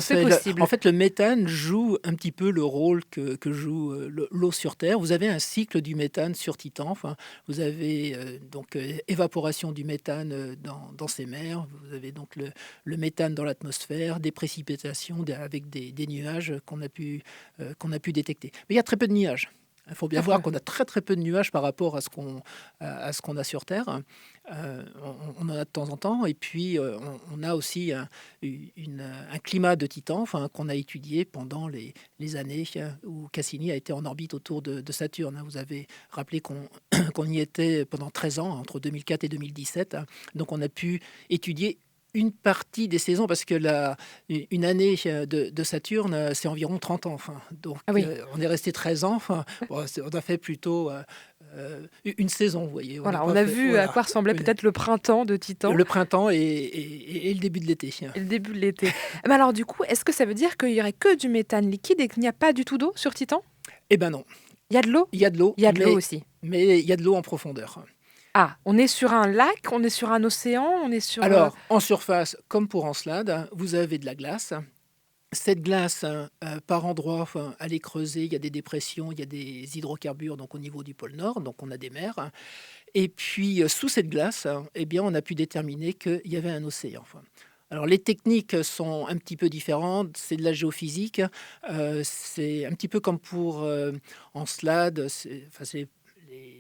C'est possible. En fait, le méthane joue un petit peu le rôle que joue l'eau sur Terre. Vous avez un cycle du méthane sur Titan. Vous avez évaporation du méthane dans ces mers. Vous avez donc le méthane dans l'atmosphère, des précipitations avec des nuages qu'on a pu détecter. Mais il y a très peu de nuages. Il faut bien voir qu'on a très très peu de nuages par rapport à ce qu'on a sur Terre. On en a de temps en temps. Et puis, on a aussi un climat de Titan qu'on a étudié pendant les années où Cassini a été en orbite autour de Saturne. Vous avez rappelé qu'on y était pendant 13 ans, entre 2004 et 2017. Donc, on a pu étudier une partie des saisons, parce que une année de Saturne, c'est environ 30 ans. Donc, on est resté 13 ans. On a fait plutôt une saison, vous voyez. On a vu à quoi ressemblait peut-être le printemps de Titan. Le printemps et le début de l'été. Et le début de l'été. Mais alors, du coup, est-ce que ça veut dire qu'il n'y aurait que du méthane liquide et qu'il n'y a pas du tout d'eau sur Titan ? Eh bien non. Il y a de l'eau ? Il y a de l'eau. Il y a de l'eau aussi. Mais il y a de l'eau en profondeur. Ah, on est sur un lac, on est sur un océan, on est sur... Alors, en surface, comme pour Encelade, vous avez de la glace. Cette glace, par endroits, elle est creusée, il y a des dépressions, il y a des hydrocarbures donc au niveau du pôle Nord, donc on a des mers. Et puis, sous cette glace, on a pu déterminer qu'il y avait un océan. Alors, les techniques sont un petit peu différentes, c'est de la géophysique, c'est un petit peu comme pour Encelade, c'est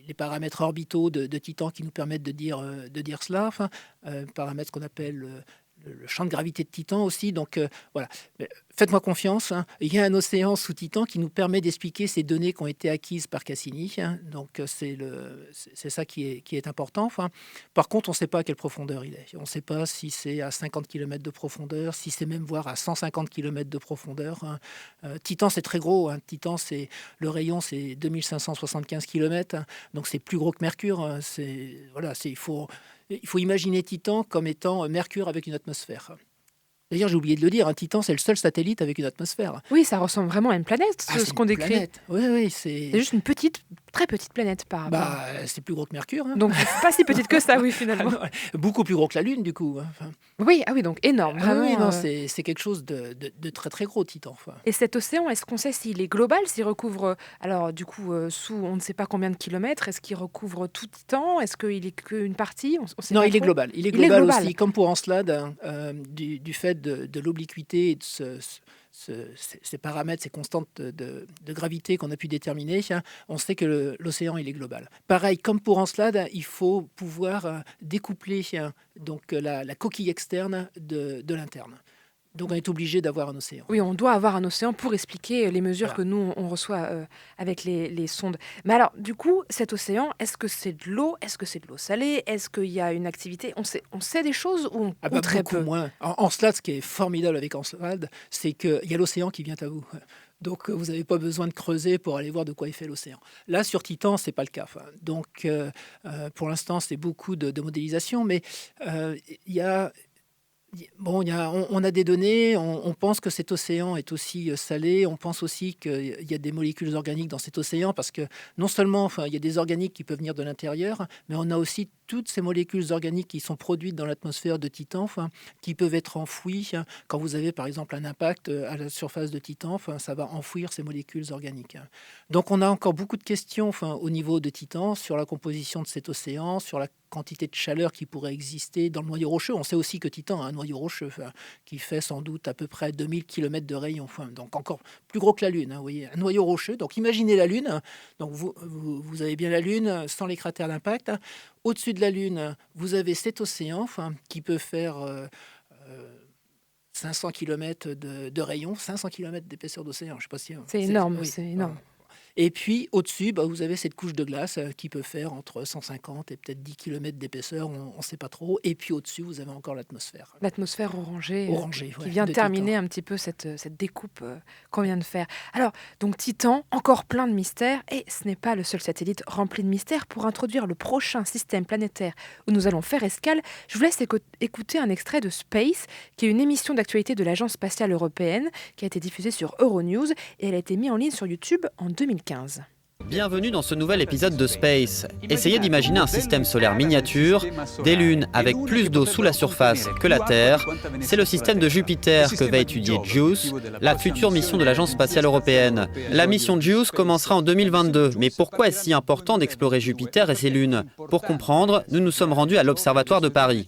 les paramètres orbitaux de Titan qui nous permettent de dire cela, paramètres qu'on appelle le champ de gravité de Titan aussi. Donc voilà, faites-moi confiance, il y a un océan sous Titan qui nous permet d'expliquer ces données qui ont été acquises par Cassini. Donc c'est ça qui est important. Par contre, on ne sait pas à quelle profondeur il est. On ne sait pas si c'est à 50 km de profondeur, si c'est même voire à 150 km de profondeur. Titan, c'est très gros. Titan, le rayon, c'est 2575 km. Donc c'est plus gros que Mercure. Il faut imaginer Titan comme étant Mercure avec une atmosphère. D'ailleurs, j'ai oublié de le dire, Titan, c'est le seul satellite avec une atmosphère. Oui, ça ressemble vraiment à une planète, ce qu'on décrit. Oui, c'est juste une très petite planète par rapport. C'est plus gros que Mercure. Donc, pas si petite que ça, oui, finalement. Beaucoup plus gros que la Lune, du coup. Oui, donc énorme. Vraiment, c'est quelque chose de très, très gros, Titan. Et cet océan, est-ce qu'on sait s'il est global, s'il recouvre, alors du coup, sous on ne sait pas combien de kilomètres, est-ce qu'il recouvre tout Titan ? Est-ce qu'il est qu'une partie ? Non, il est global. Il est global aussi, comme pour Encelade, du fait de l'obliquité et de ces paramètres, ces constantes de gravité qu'on a pu déterminer, on sait que l'océan il est global. Pareil, comme pour Encelade, il faut pouvoir découpler donc la coquille externe de l'interne. Donc on est obligé d'avoir un océan. Oui, on doit avoir un océan pour expliquer les mesures que nous, on reçoit avec les sondes. Mais alors, du coup, cet océan, est-ce que c'est de l'eau ? Est-ce que c'est de l'eau salée ? Est-ce qu'il y a une activité ? On sait des choses ou très beaucoup peu ? Moins. Encelade, ce qui est formidable avec Encelade, c'est qu'il y a l'océan qui vient à vous. Donc, vous n'avez pas besoin de creuser pour aller voir de quoi est fait l'océan. Là, sur Titan, ce n'est pas le cas. Donc, pour l'instant, c'est beaucoup de modélisation, mais il y a... on a des données, on pense que cet océan est aussi salé, on pense aussi qu'il y a des molécules organiques dans cet océan, parce que non seulement il y a des organiques qui peuvent venir de l'intérieur, mais on a aussi toutes ces molécules organiques qui sont produites dans l'atmosphère de Titan, qui peuvent être enfouies. Quand vous avez par exemple un impact à la surface de Titan, ça va enfouir ces molécules organiques. Donc on a encore beaucoup de questions au niveau de Titan sur la composition de cet océan, sur la quantité de chaleur qui pourrait exister dans le noyau rocheux. On sait aussi que Titan a un noyau rocheux qui fait sans doute à peu près 2000 km de rayon, donc encore plus gros que la Lune. Vous voyez, un noyau rocheux. Donc imaginez la Lune. Donc vous avez bien la Lune sans les cratères d'impact. Au-dessus de la Lune, vous avez cet océan qui peut faire 500 km de rayon, 500 km d'épaisseur d'océan. Je sais pas si c'est énorme, oui. C'est énorme. Et puis, au-dessus, vous avez cette couche de glace qui peut faire entre 150 et peut-être 10 km d'épaisseur, on ne sait pas trop. Et puis, au-dessus, vous avez encore l'atmosphère. L'atmosphère orangée qui vient terminer un petit peu cette découpe qu'on vient de faire. Alors, donc Titan, encore plein de mystères. Et ce n'est pas le seul satellite rempli de mystères. Pour introduire le prochain système planétaire où nous allons faire escale, je vous laisse écouter un extrait de Space, qui est une émission d'actualité de l'Agence spatiale européenne, qui a été diffusée sur Euronews. Et elle a été mise en ligne sur YouTube en 2015. Bienvenue dans ce nouvel épisode de Space. Essayez d'imaginer un système solaire miniature, des lunes avec plus d'eau sous la surface que la Terre. C'est le système de Jupiter que va étudier JUICE, la future mission de l'Agence spatiale européenne. La mission JUICE commencera en 2022. Mais pourquoi est-ce si important d'explorer Jupiter et ses lunes ? Pour comprendre, nous nous sommes rendus à l'Observatoire de Paris.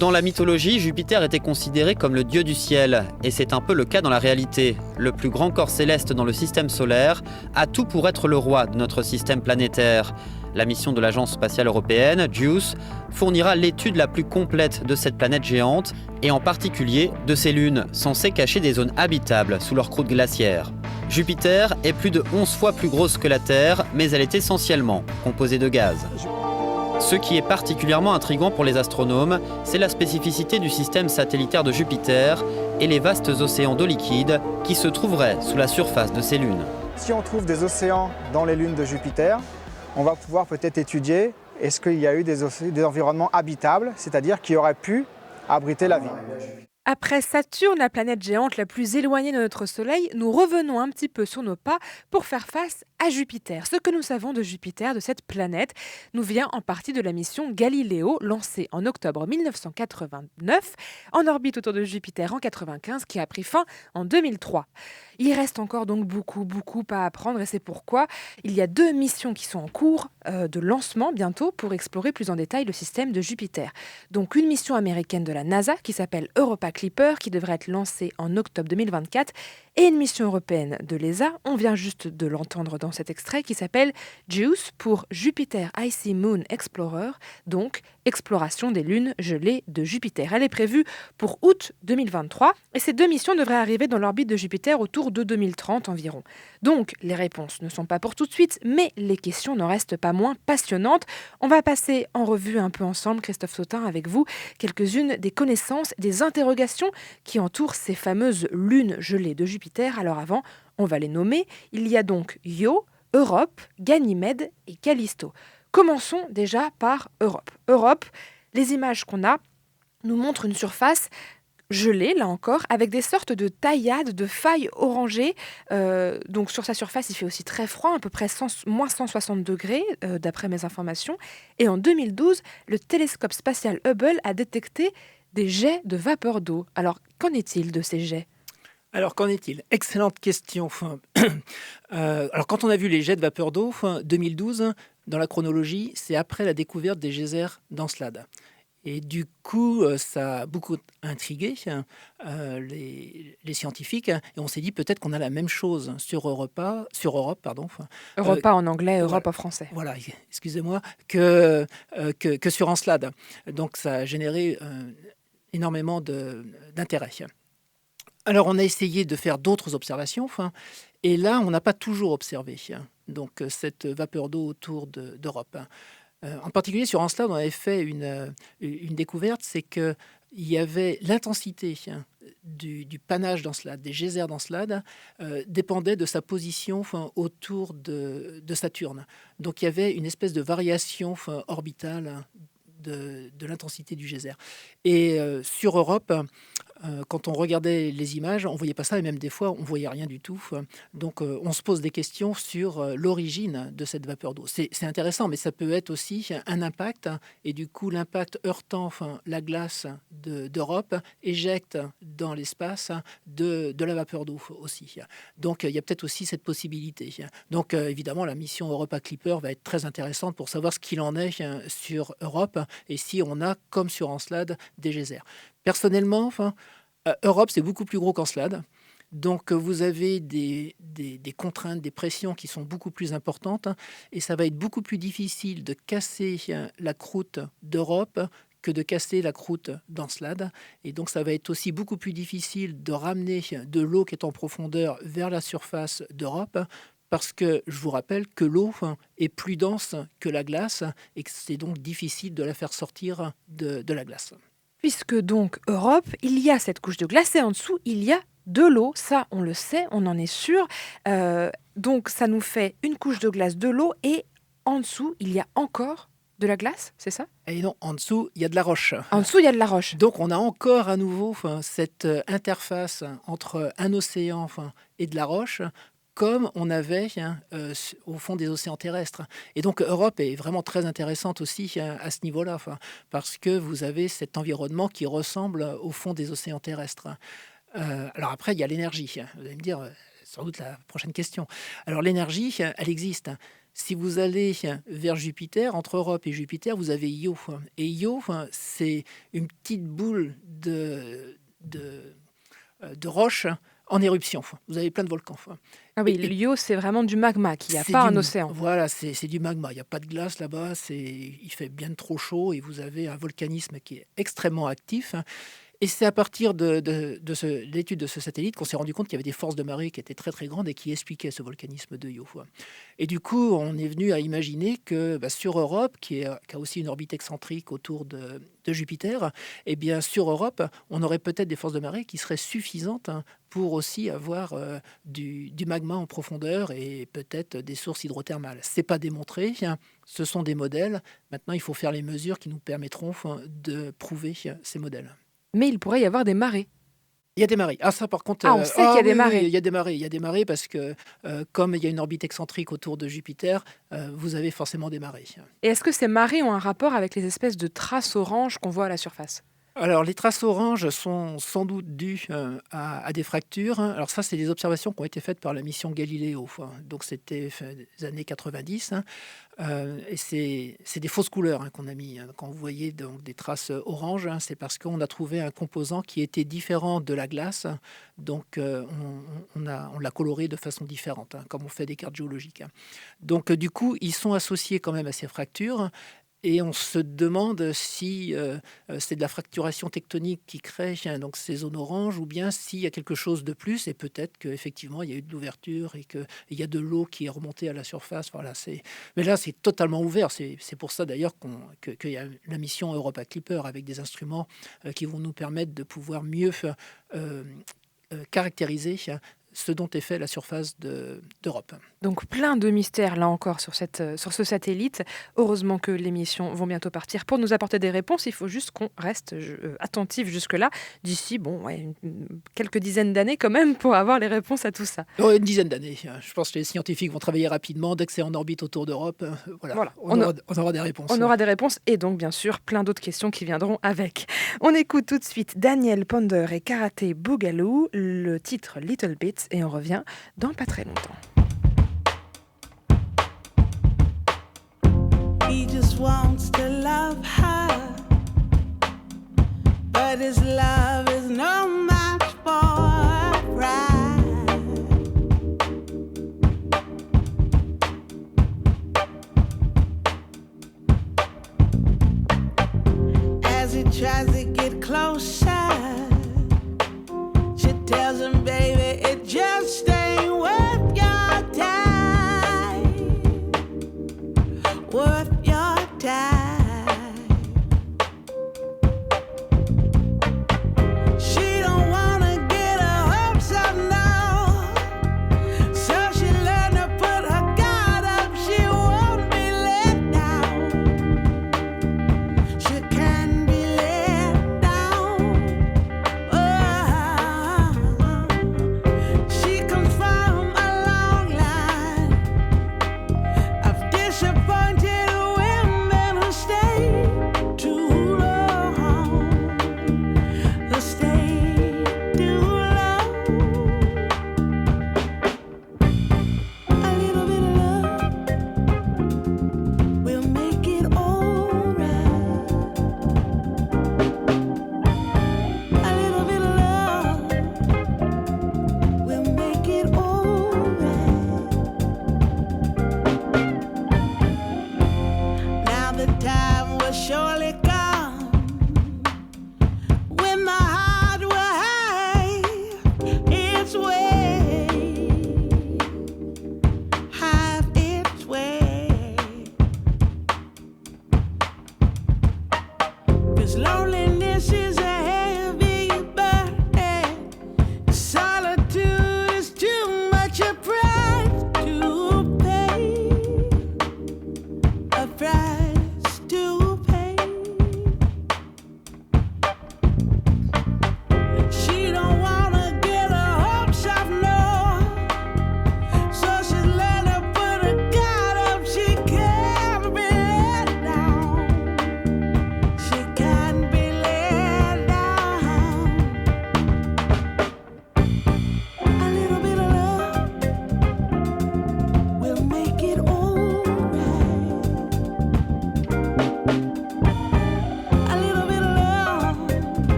Dans la mythologie, Jupiter était considéré comme le dieu du ciel, et c'est un peu le cas dans la réalité. Le plus grand corps céleste dans le système solaire a tout pour être le roi de notre système planétaire. La mission de l'Agence spatiale européenne, JUICE, fournira l'étude la plus complète de cette planète géante, et en particulier de ses lunes, censées cacher des zones habitables sous leur croûte glaciaire. Jupiter est plus de 11 fois plus grosse que la Terre, mais elle est essentiellement composée de gaz. Ce qui est particulièrement intriguant pour les astronomes, c'est la spécificité du système satellitaire de Jupiter et les vastes océans d'eau liquide qui se trouveraient sous la surface de ces lunes. Si on trouve des océans dans les lunes de Jupiter, on va pouvoir peut-être étudier est-ce qu'il y a eu des environnements habitables, c'est-à-dire qui auraient pu abriter la vie. Après Saturne, la planète géante la plus éloignée de notre Soleil, nous revenons un petit peu sur nos pas pour faire face à Jupiter. Ce que nous savons de Jupiter, de cette planète, nous vient en partie de la mission Galileo, lancée en octobre 1989, en orbite autour de Jupiter en 1995, qui a pris fin en 2003. Il reste encore donc beaucoup à apprendre et c'est pourquoi il y a 2 missions qui sont en cours de lancement bientôt pour explorer plus en détail le système de Jupiter. Donc une mission américaine de la NASA qui s'appelle Europa Clipper qui devrait être lancée en octobre 2024 et une mission européenne de l'ESA, on vient juste de l'entendre dans cet extrait, qui s'appelle JUICE pour Jupiter Icy Moon Explorer, donc exploration des lunes gelées de Jupiter. Elle est prévue pour août 2023 et ces 2 missions devraient arriver dans l'orbite de Jupiter autour de 2030 environ. Donc les réponses ne sont pas pour tout de suite, mais les questions n'en restent pas moins passionnantes. On va passer en revue un peu ensemble, Christophe Sautin, avec vous, quelques-unes des connaissances, des interrogations qui entourent ces fameuses lunes gelées de Jupiter. Alors avant, on va les nommer. Il y a donc Io, Europe, Ganymède et Callisto. Commençons déjà par Europe. Europe, les images qu'on a nous montrent une surface gelée, là encore, avec des sortes de taillades, de failles orangées. Donc sur sa surface, il fait aussi très froid, à peu près moins 160 degrés, d'après mes informations. Et en 2012, le télescope spatial Hubble a détecté des jets de vapeur d'eau. Alors, qu'en est-il de ces jets ? Alors, qu'en est-il ? Excellente question. Alors, quand on a vu les jets de vapeur d'eau, 2012, dans la chronologie, c'est après la découverte des geysers d'Encelade. Et du coup, ça a beaucoup intrigué les scientifiques. Et on s'est dit peut-être qu'on a la même chose sur Europe, Europa en anglais, Europe en français. Voilà, excusez-moi, que sur Encelade. Donc, ça a généré énormément d'intérêt. Alors, on a essayé de faire d'autres observations, et là, on n'a pas toujours observé donc, cette vapeur d'eau autour d'Europe. En particulier, sur Encelade, on avait fait une découverte, c'est qu'il y avait l'intensité du panache d'Encelade, des geysers d'Encelade, dépendait de sa position autour de Saturne. Donc, il y avait une espèce de variation orbitale de l'intensité du geyser. Et sur Europe, quand on regardait les images, on ne voyait pas ça, et même des fois, on ne voyait rien du tout. Donc, on se pose des questions sur l'origine de cette vapeur d'eau. C'est intéressant, mais ça peut être aussi un impact, et du coup, l'impact heurtant la glace d'Europe éjecte dans l'espace de la vapeur d'eau aussi. Donc, il y a peut-être aussi cette possibilité. Donc, évidemment, la mission Europa Clipper va être très intéressante pour savoir ce qu'il en est sur Europe, et si on a, comme sur Encelade, des geysers. Personnellement, Europe, c'est beaucoup plus gros qu'Encelade. Donc, vous avez des contraintes, des pressions qui sont beaucoup plus importantes. Et ça va être beaucoup plus difficile de casser la croûte d'Europe que de casser la croûte d'Encelade. Et donc, ça va être aussi beaucoup plus difficile de ramener de l'eau qui est en profondeur vers la surface d'Europe. Parce que je vous rappelle que l'eau est plus dense que la glace et que c'est donc difficile de la faire sortir de la glace. Puisque donc Europe, il y a cette couche de glace et en dessous, il y a de l'eau. Ça, on le sait, on en est sûr. Donc ça nous fait une couche de glace, de l'eau et en dessous, il y a encore de la glace, c'est ça ? Et non, en dessous, il y a de la roche. En dessous, il y a de la roche. Donc on a encore à nouveau cette interface entre un océan et de la roche, comme on avait au fond des océans terrestres. Et donc Europe est vraiment très intéressante aussi à ce niveau-là, parce que vous avez cet environnement qui ressemble au fond des océans terrestres. Alors après, il y a l'énergie. Vous allez me dire, sans doute la prochaine question. Alors l'énergie, elle existe. Si vous allez vers Jupiter, entre Europe et Jupiter, vous avez Io. Et Io, c'est une petite boule de roche en éruption. Vous avez plein de volcans. Ah oui, l'Io, c'est vraiment du magma, qu'il n'y a pas un océan. Voilà, c'est du magma. Il n'y a pas de glace là-bas. Il fait bien trop chaud et vous avez un volcanisme qui est extrêmement actif. Et c'est à partir de l'étude de ce satellite qu'on s'est rendu compte qu'il y avait des forces de marée qui étaient très très grandes et qui expliquaient ce volcanisme de Io. Et du coup, on est venu à imaginer que sur Europe, qui a aussi une orbite excentrique autour de Jupiter, et bien sur Europe, on aurait peut-être des forces de marée qui seraient suffisantes pour aussi avoir du magma en profondeur et peut-être des sources hydrothermales. C'est pas démontré, ce sont des modèles. Maintenant, il faut faire les mesures qui nous permettront de prouver ces modèles. Mais il pourrait y avoir des marées. Il y a des marées. Ah, ça, par contre... on sait qu'il y a des marées. Oui, il y a des marées. Il y a des marées parce que, comme il y a une orbite excentrique autour de Jupiter, vous avez forcément des marées. Et est-ce que ces marées ont un rapport avec les espèces de traces oranges qu'on voit à la surface ? Alors, les traces oranges sont sans doute dues à des fractures. Alors ça, c'est des observations qui ont été faites par la mission Galileo. Donc, c'était les années 90. Et c'est des fausses couleurs qu'on a mis. Quand vous voyez donc des traces oranges, c'est parce qu'on a trouvé un composant qui était différent de la glace. Donc, on l'a coloré de façon différente, comme on fait des cartes géologiques. Donc, du coup, ils sont associés quand même à ces fractures. Et on se demande si c'est de la fracturation tectonique qui crée donc ces zones oranges ou bien s'il y a quelque chose de plus et peut-être qu'effectivement il y a eu de l'ouverture et qu'il y a de l'eau qui est remontée à la surface. Voilà, mais là, c'est totalement ouvert. C'est pour ça d'ailleurs qu'il y a la mission Europa Clipper avec des instruments qui vont nous permettre de pouvoir mieux caractériser ce dont est fait la surface d'Europe. Donc plein de mystères là encore sur ce satellite. Heureusement que les missions vont bientôt partir pour nous apporter des réponses. Il faut juste qu'on reste attentif jusque-là. D'ici quelques dizaines d'années quand même pour avoir les réponses à tout ça. Une dizaine d'années. Je pense que les scientifiques vont travailler rapidement. Dès que c'est en orbite autour d'Europe, on aura des réponses. On aura des réponses et donc bien sûr plein d'autres questions qui viendront avec. On écoute tout de suite Daniel Ponder et Karate Boogaloo, le titre Little Bit. Et on revient dans pas très longtemps. He just wants to love her, but his love is no match for her pride. As he tries to get closer, she tells him, baby, it just ain't worth your time. Worth your time. She don't wanna get her hopes up now, so she learned to put her guard up. She won't be let down. She can be let down.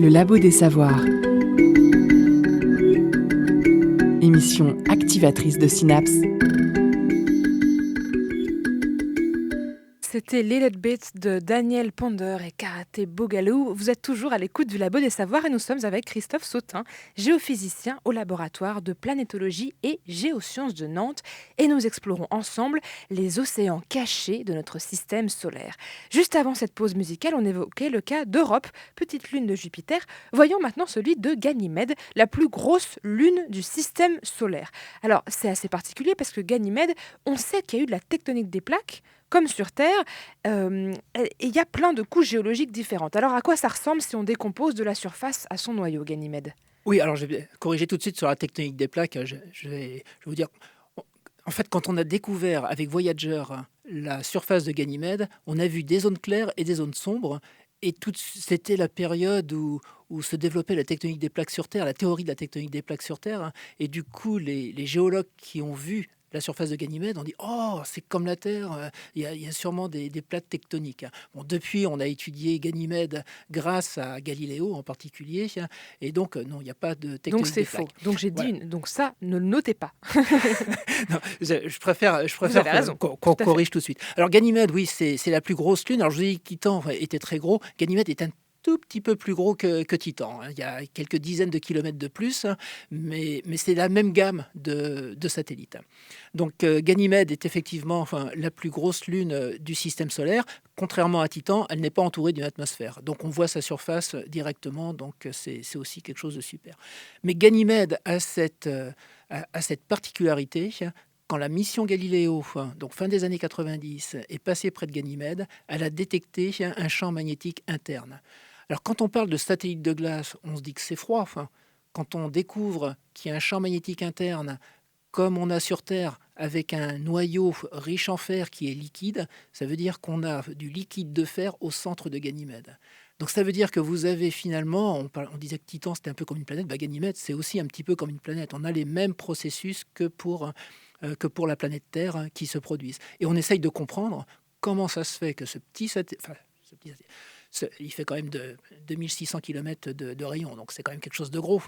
Le Labo des Savoirs. Émission activatrice de synapses. C'était Little Bit de Daniel Ponder et Karaté Bogalou. Vous êtes toujours à l'écoute du Labo des Savoirs et nous sommes avec Christophe Sautin, géophysicien au laboratoire de planétologie et géosciences de Nantes. Et nous explorons ensemble les océans cachés de notre système solaire. Juste avant cette pause musicale, on évoquait le cas d'Europe, petite lune de Jupiter. Voyons maintenant celui de Ganymède, la plus grosse lune du système solaire. Alors, c'est assez particulier parce que Ganymède, on sait qu'il y a eu de la tectonique des plaques, comme sur Terre, et il y a plein de couches géologiques différentes. Alors à quoi ça ressemble si on décompose de la surface à son noyau, Ganymède ? Oui, alors je vais corriger tout de suite sur la tectonique des plaques. Je vais vous dire, en fait, quand on a découvert avec Voyager la surface de Ganymède, on a vu des zones claires et des zones sombres. Et c'était la période où se développait la tectonique des plaques sur Terre, la théorie de la tectonique des plaques sur Terre. Et du coup, les géologues qui ont vu la surface de Ganymède, on dit « Oh, c'est comme la Terre, il y a sûrement des plaques tectoniques. » Bon, depuis, on a étudié Ganymède grâce à Galiléo en particulier. Et donc, non, il n'y a pas de tectonique donc c'est des faux. plaques. Donc j'ai dit, donc ça, ne le notez pas. Non, je préfère avez raison, qu'on corrige tout de suite. Alors Ganymède, oui, c'est la plus grosse lune. Alors je vous ai dit que Titan était très gros. Ganymède est un tout petit peu plus gros que Titan. Il y a quelques dizaines de kilomètres de plus, mais c'est la même gamme de satellites. Donc Ganymède est effectivement la plus grosse lune du système solaire. Contrairement à Titan, elle n'est pas entourée d'une atmosphère. Donc on voit sa surface directement, donc c'est aussi quelque chose de super. Mais Ganymède a cette particularité. Quand la mission Galiléo, donc fin des années 90, est passée près de Ganymède, elle a détecté un champ magnétique interne. Alors quand on parle de satellite de glace, on se dit que c'est froid. Quand on découvre qu'il y a un champ magnétique interne, comme on a sur Terre, avec un noyau riche en fer qui est liquide, ça veut dire qu'on a du liquide de fer au centre de Ganymède. Donc ça veut dire que vous avez finalement, on disait que Titan c'était un peu comme une planète, Ganymède c'est aussi un petit peu comme une planète. On a les mêmes processus que pour la planète Terre qui se produisent. Et on essaye de comprendre comment ça se fait que ce petit satellite, il fait quand même 2600 km de rayon, donc c'est quand même quelque chose de gros.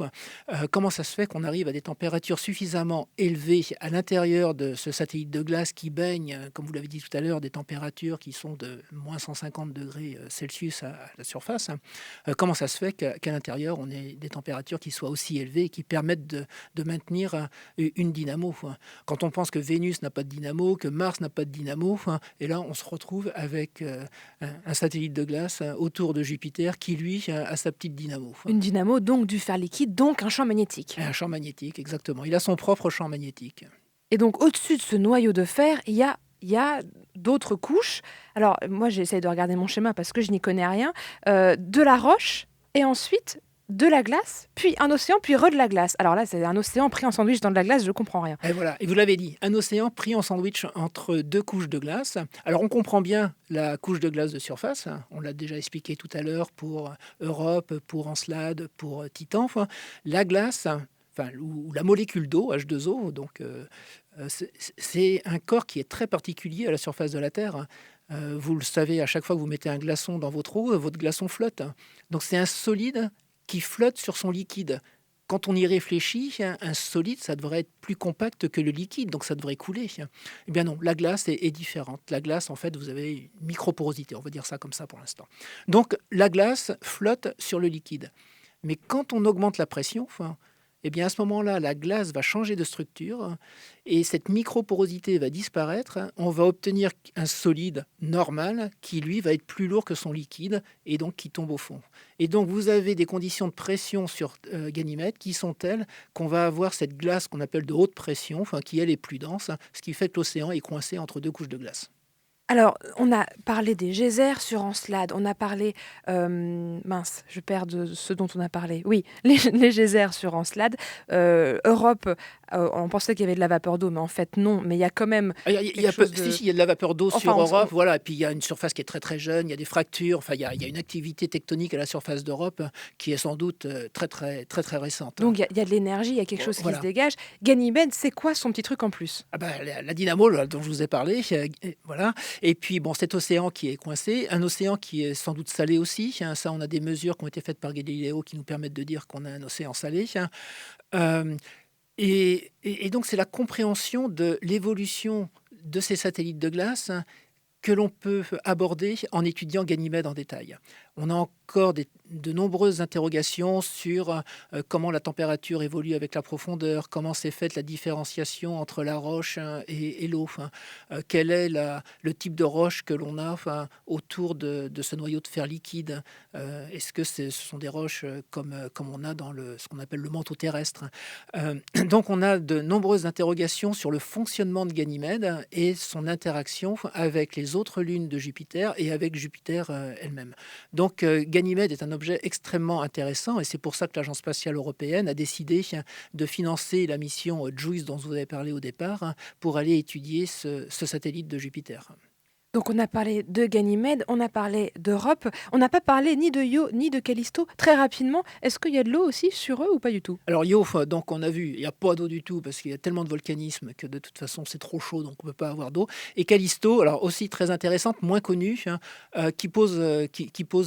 Comment ça se fait qu'on arrive à des températures suffisamment élevées à l'intérieur de ce satellite de glace qui baigne, comme vous l'avez dit tout à l'heure, des températures qui sont de moins 150 degrés Celsius à la surface. Comment ça se fait qu'à l'intérieur, on ait des températures qui soient aussi élevées et qui permettent de maintenir une dynamo. Quand on pense que Vénus n'a pas de dynamo, que Mars n'a pas de dynamo, et là, on se retrouve avec un satellite de glace autour de Jupiter qui, lui, a sa petite dynamo. Une dynamo, donc du fer liquide, donc un champ magnétique. Un champ magnétique, exactement. Il a son propre champ magnétique. Et donc, au-dessus de ce noyau de fer, il y a d'autres couches. Alors, moi, j'essaye de regarder mon schéma parce que je n'y connais rien. De la roche et ensuite de la glace, puis un océan, puis de la glace. Alors là, c'est un océan pris en sandwich dans de la glace, je ne comprends rien. Et voilà, et vous l'avez dit, un océan pris en sandwich entre deux couches de glace. Alors on comprend bien la couche de glace de surface, on l'a déjà expliqué tout à l'heure pour Europe, pour Encelade, pour Titan. La glace, ou la molécule d'eau, H2O, donc c'est un corps qui est très particulier à la surface de la Terre. Vous le savez, à chaque fois que vous mettez un glaçon dans votre eau, votre glaçon flotte. Donc c'est un solide qui flotte sur son liquide. Quand on y réfléchit, un solide, ça devrait être plus compact que le liquide, donc ça devrait couler. Eh bien non, la glace est différente. La glace, en fait, vous avez une microporosité, on va dire ça comme ça pour l'instant. Donc la glace flotte sur le liquide. Mais quand on augmente la pression, eh bien à ce moment-là, la glace va changer de structure et cette microporosité va disparaître. On va obtenir un solide normal qui, lui, va être plus lourd que son liquide et donc qui tombe au fond. Et donc, vous avez des conditions de pression sur Ganymède qui sont telles qu'on va avoir cette glace qu'on appelle de haute pression, qui, elle, est plus dense, ce qui fait que l'océan est coincé entre deux couches de glace. Alors, on a parlé des geysers sur Encelade, on a parlé... je perds de ce dont on a parlé. Oui, les geysers sur Encelade. Europe, on pensait qu'il y avait de la vapeur d'eau, mais en fait, non. Mais il y a quand même... Il y a de la vapeur d'eau sur Europe, voilà. Et puis, il y a une surface qui est très, très jeune, il y a des fractures. Il y a une activité tectonique à la surface d'Europe qui est sans doute très, très, très, très récente. Donc, il y a de l'énergie, il y a quelque chose qui se dégage. Ganymède, c'est quoi son petit truc en plus ? La dynamo, dont je vous ai parlé, voilà. Et puis, bon, cet océan qui est coincé, un océan qui est sans doute salé aussi. Ça, on a des mesures qui ont été faites par Galileo qui nous permettent de dire qu'on a un océan salé. Et donc, c'est la compréhension de l'évolution de ces satellites de glace que l'on peut aborder en étudiant Ganymède en détail. On a encore de nombreuses interrogations sur comment la température évolue avec la profondeur, comment s'est faite la différenciation entre la roche et l'eau, quel est le type de roche que l'on a autour de ce noyau de fer liquide. Est-ce que ce sont des roches comme on a dans ce qu'on appelle le manteau terrestre. Donc on a de nombreuses interrogations sur le fonctionnement de Ganymède et son interaction avec les autres lunes de Jupiter et avec Jupiter elle-même. Donc Ganymède est un objet extrêmement intéressant et c'est pour ça que l'Agence spatiale européenne a décidé de financer la mission JUICE dont vous avez parlé au départ pour aller étudier ce satellite de Jupiter. Donc on a parlé de Ganymède, on a parlé d'Europe, on n'a pas parlé ni de Io ni de Callisto. Très rapidement, est-ce qu'il y a de l'eau aussi sur eux ou pas du tout? Alors Io, donc on a vu, il n'y a pas d'eau du tout parce qu'il y a tellement de volcanisme que de toute façon c'est trop chaud, donc on ne peut pas avoir d'eau. Et Callisto, alors aussi très intéressante, moins connue, qui pose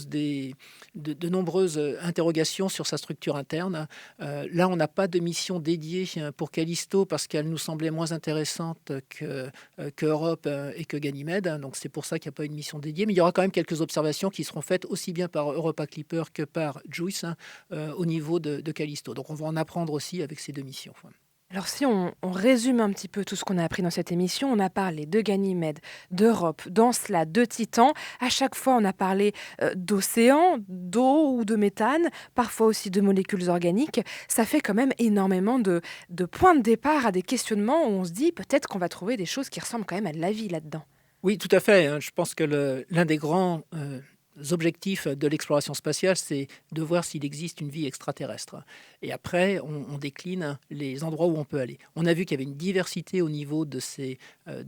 de nombreuses interrogations sur sa structure interne. Là, on n'a pas de mission dédiée pour Callisto parce qu'elle nous semblait moins intéressante que Europe et que Ganymède. Donc c'est pour ça qu'il n'y a pas une mission dédiée. Mais il y aura quand même quelques observations qui seront faites aussi bien par Europa Clipper que par JUICE au niveau de Callisto. Donc on va en apprendre aussi avec ces deux missions. Alors si on résume un petit peu tout ce qu'on a appris dans cette émission, on a parlé de Ganymède, d'Europe, d'Encelade, de Titan. À chaque fois, on a parlé d'océan, d'eau ou de méthane, parfois aussi de molécules organiques. Ça fait quand même énormément de points de départ à des questionnements où on se dit peut-être qu'on va trouver des choses qui ressemblent quand même à de la vie là-dedans. Oui, tout à fait. Je pense que l'un des grands objectifs de l'exploration spatiale, c'est de voir s'il existe une vie extraterrestre. Et après, on décline les endroits où on peut aller. On a vu qu'il y avait une diversité au niveau de ces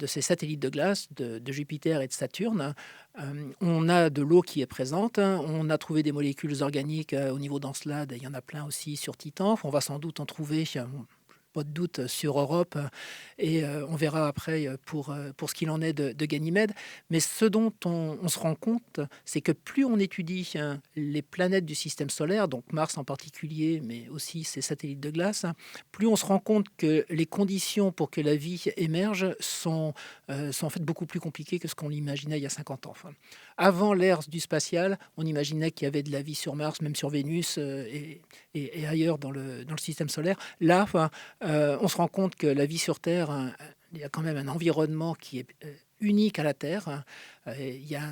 satellites de glace, de Jupiter et de Saturne. On a de l'eau qui est présente. On a trouvé des molécules organiques au niveau d'Encelade. Il y en a plein aussi sur Titan. On va sans doute en trouver... pas de doute sur Europe et on verra après pour ce qu'il en est de Ganymède. Mais ce dont on se rend compte, c'est que plus on étudie les planètes du système solaire, donc Mars en particulier, mais aussi ses satellites de glace, plus on se rend compte que les conditions pour que la vie émerge sont en fait beaucoup plus compliquées que ce qu'on l'imaginait il y a 50 ans. Avant l'ère du spatial, on imaginait qu'il y avait de la vie sur Mars, même sur Vénus et ailleurs dans le système solaire. Là, on se rend compte que la vie sur Terre, il y a quand même un environnement qui est unique à la Terre. Il y a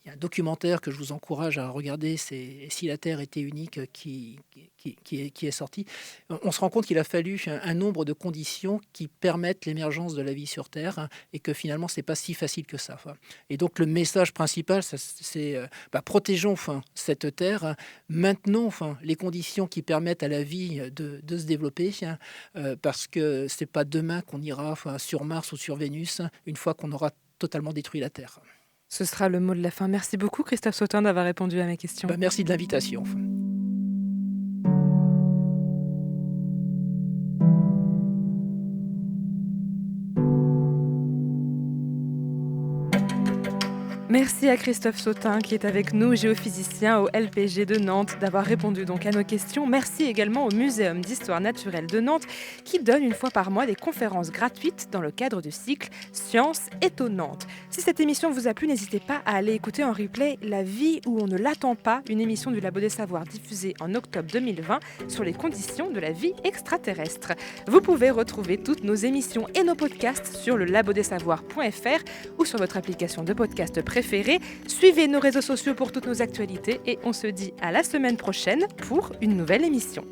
un documentaire que je vous encourage à regarder, c'est « Si la Terre était unique » qui est sorti. On se rend compte qu'il a fallu un nombre de conditions qui permettent l'émergence de la vie sur Terre et que finalement, c'est pas si facile que ça. Et donc, le message principal, c'est protégeons cette Terre, maintenons les conditions qui permettent à la vie de se développer parce que c'est pas demain qu'on ira sur Mars ou sur Vénus une fois qu'on aura totalement détruit la Terre. Ce sera le mot de la fin. Merci beaucoup Christophe Sautin d'avoir répondu à mes questions. Merci de l'invitation. Merci à Christophe Sautin qui est avec nous, géophysicien au LPG de Nantes, d'avoir répondu donc à nos questions. Merci également au Muséum d'Histoire Naturelle de Nantes qui donne une fois par mois des conférences gratuites dans le cadre du cycle Sciences étonnantes. Si cette émission vous a plu, n'hésitez pas à aller écouter en replay La vie où on ne l'attend pas, une émission du Labo des Savoirs diffusée en octobre 2020 sur les conditions de la vie extraterrestre. Vous pouvez retrouver toutes nos émissions et nos podcasts sur le labodessavoirs.fr ou sur votre application de podcast préférée. Suivez nos réseaux sociaux pour toutes nos actualités et on se dit à la semaine prochaine pour une nouvelle émission.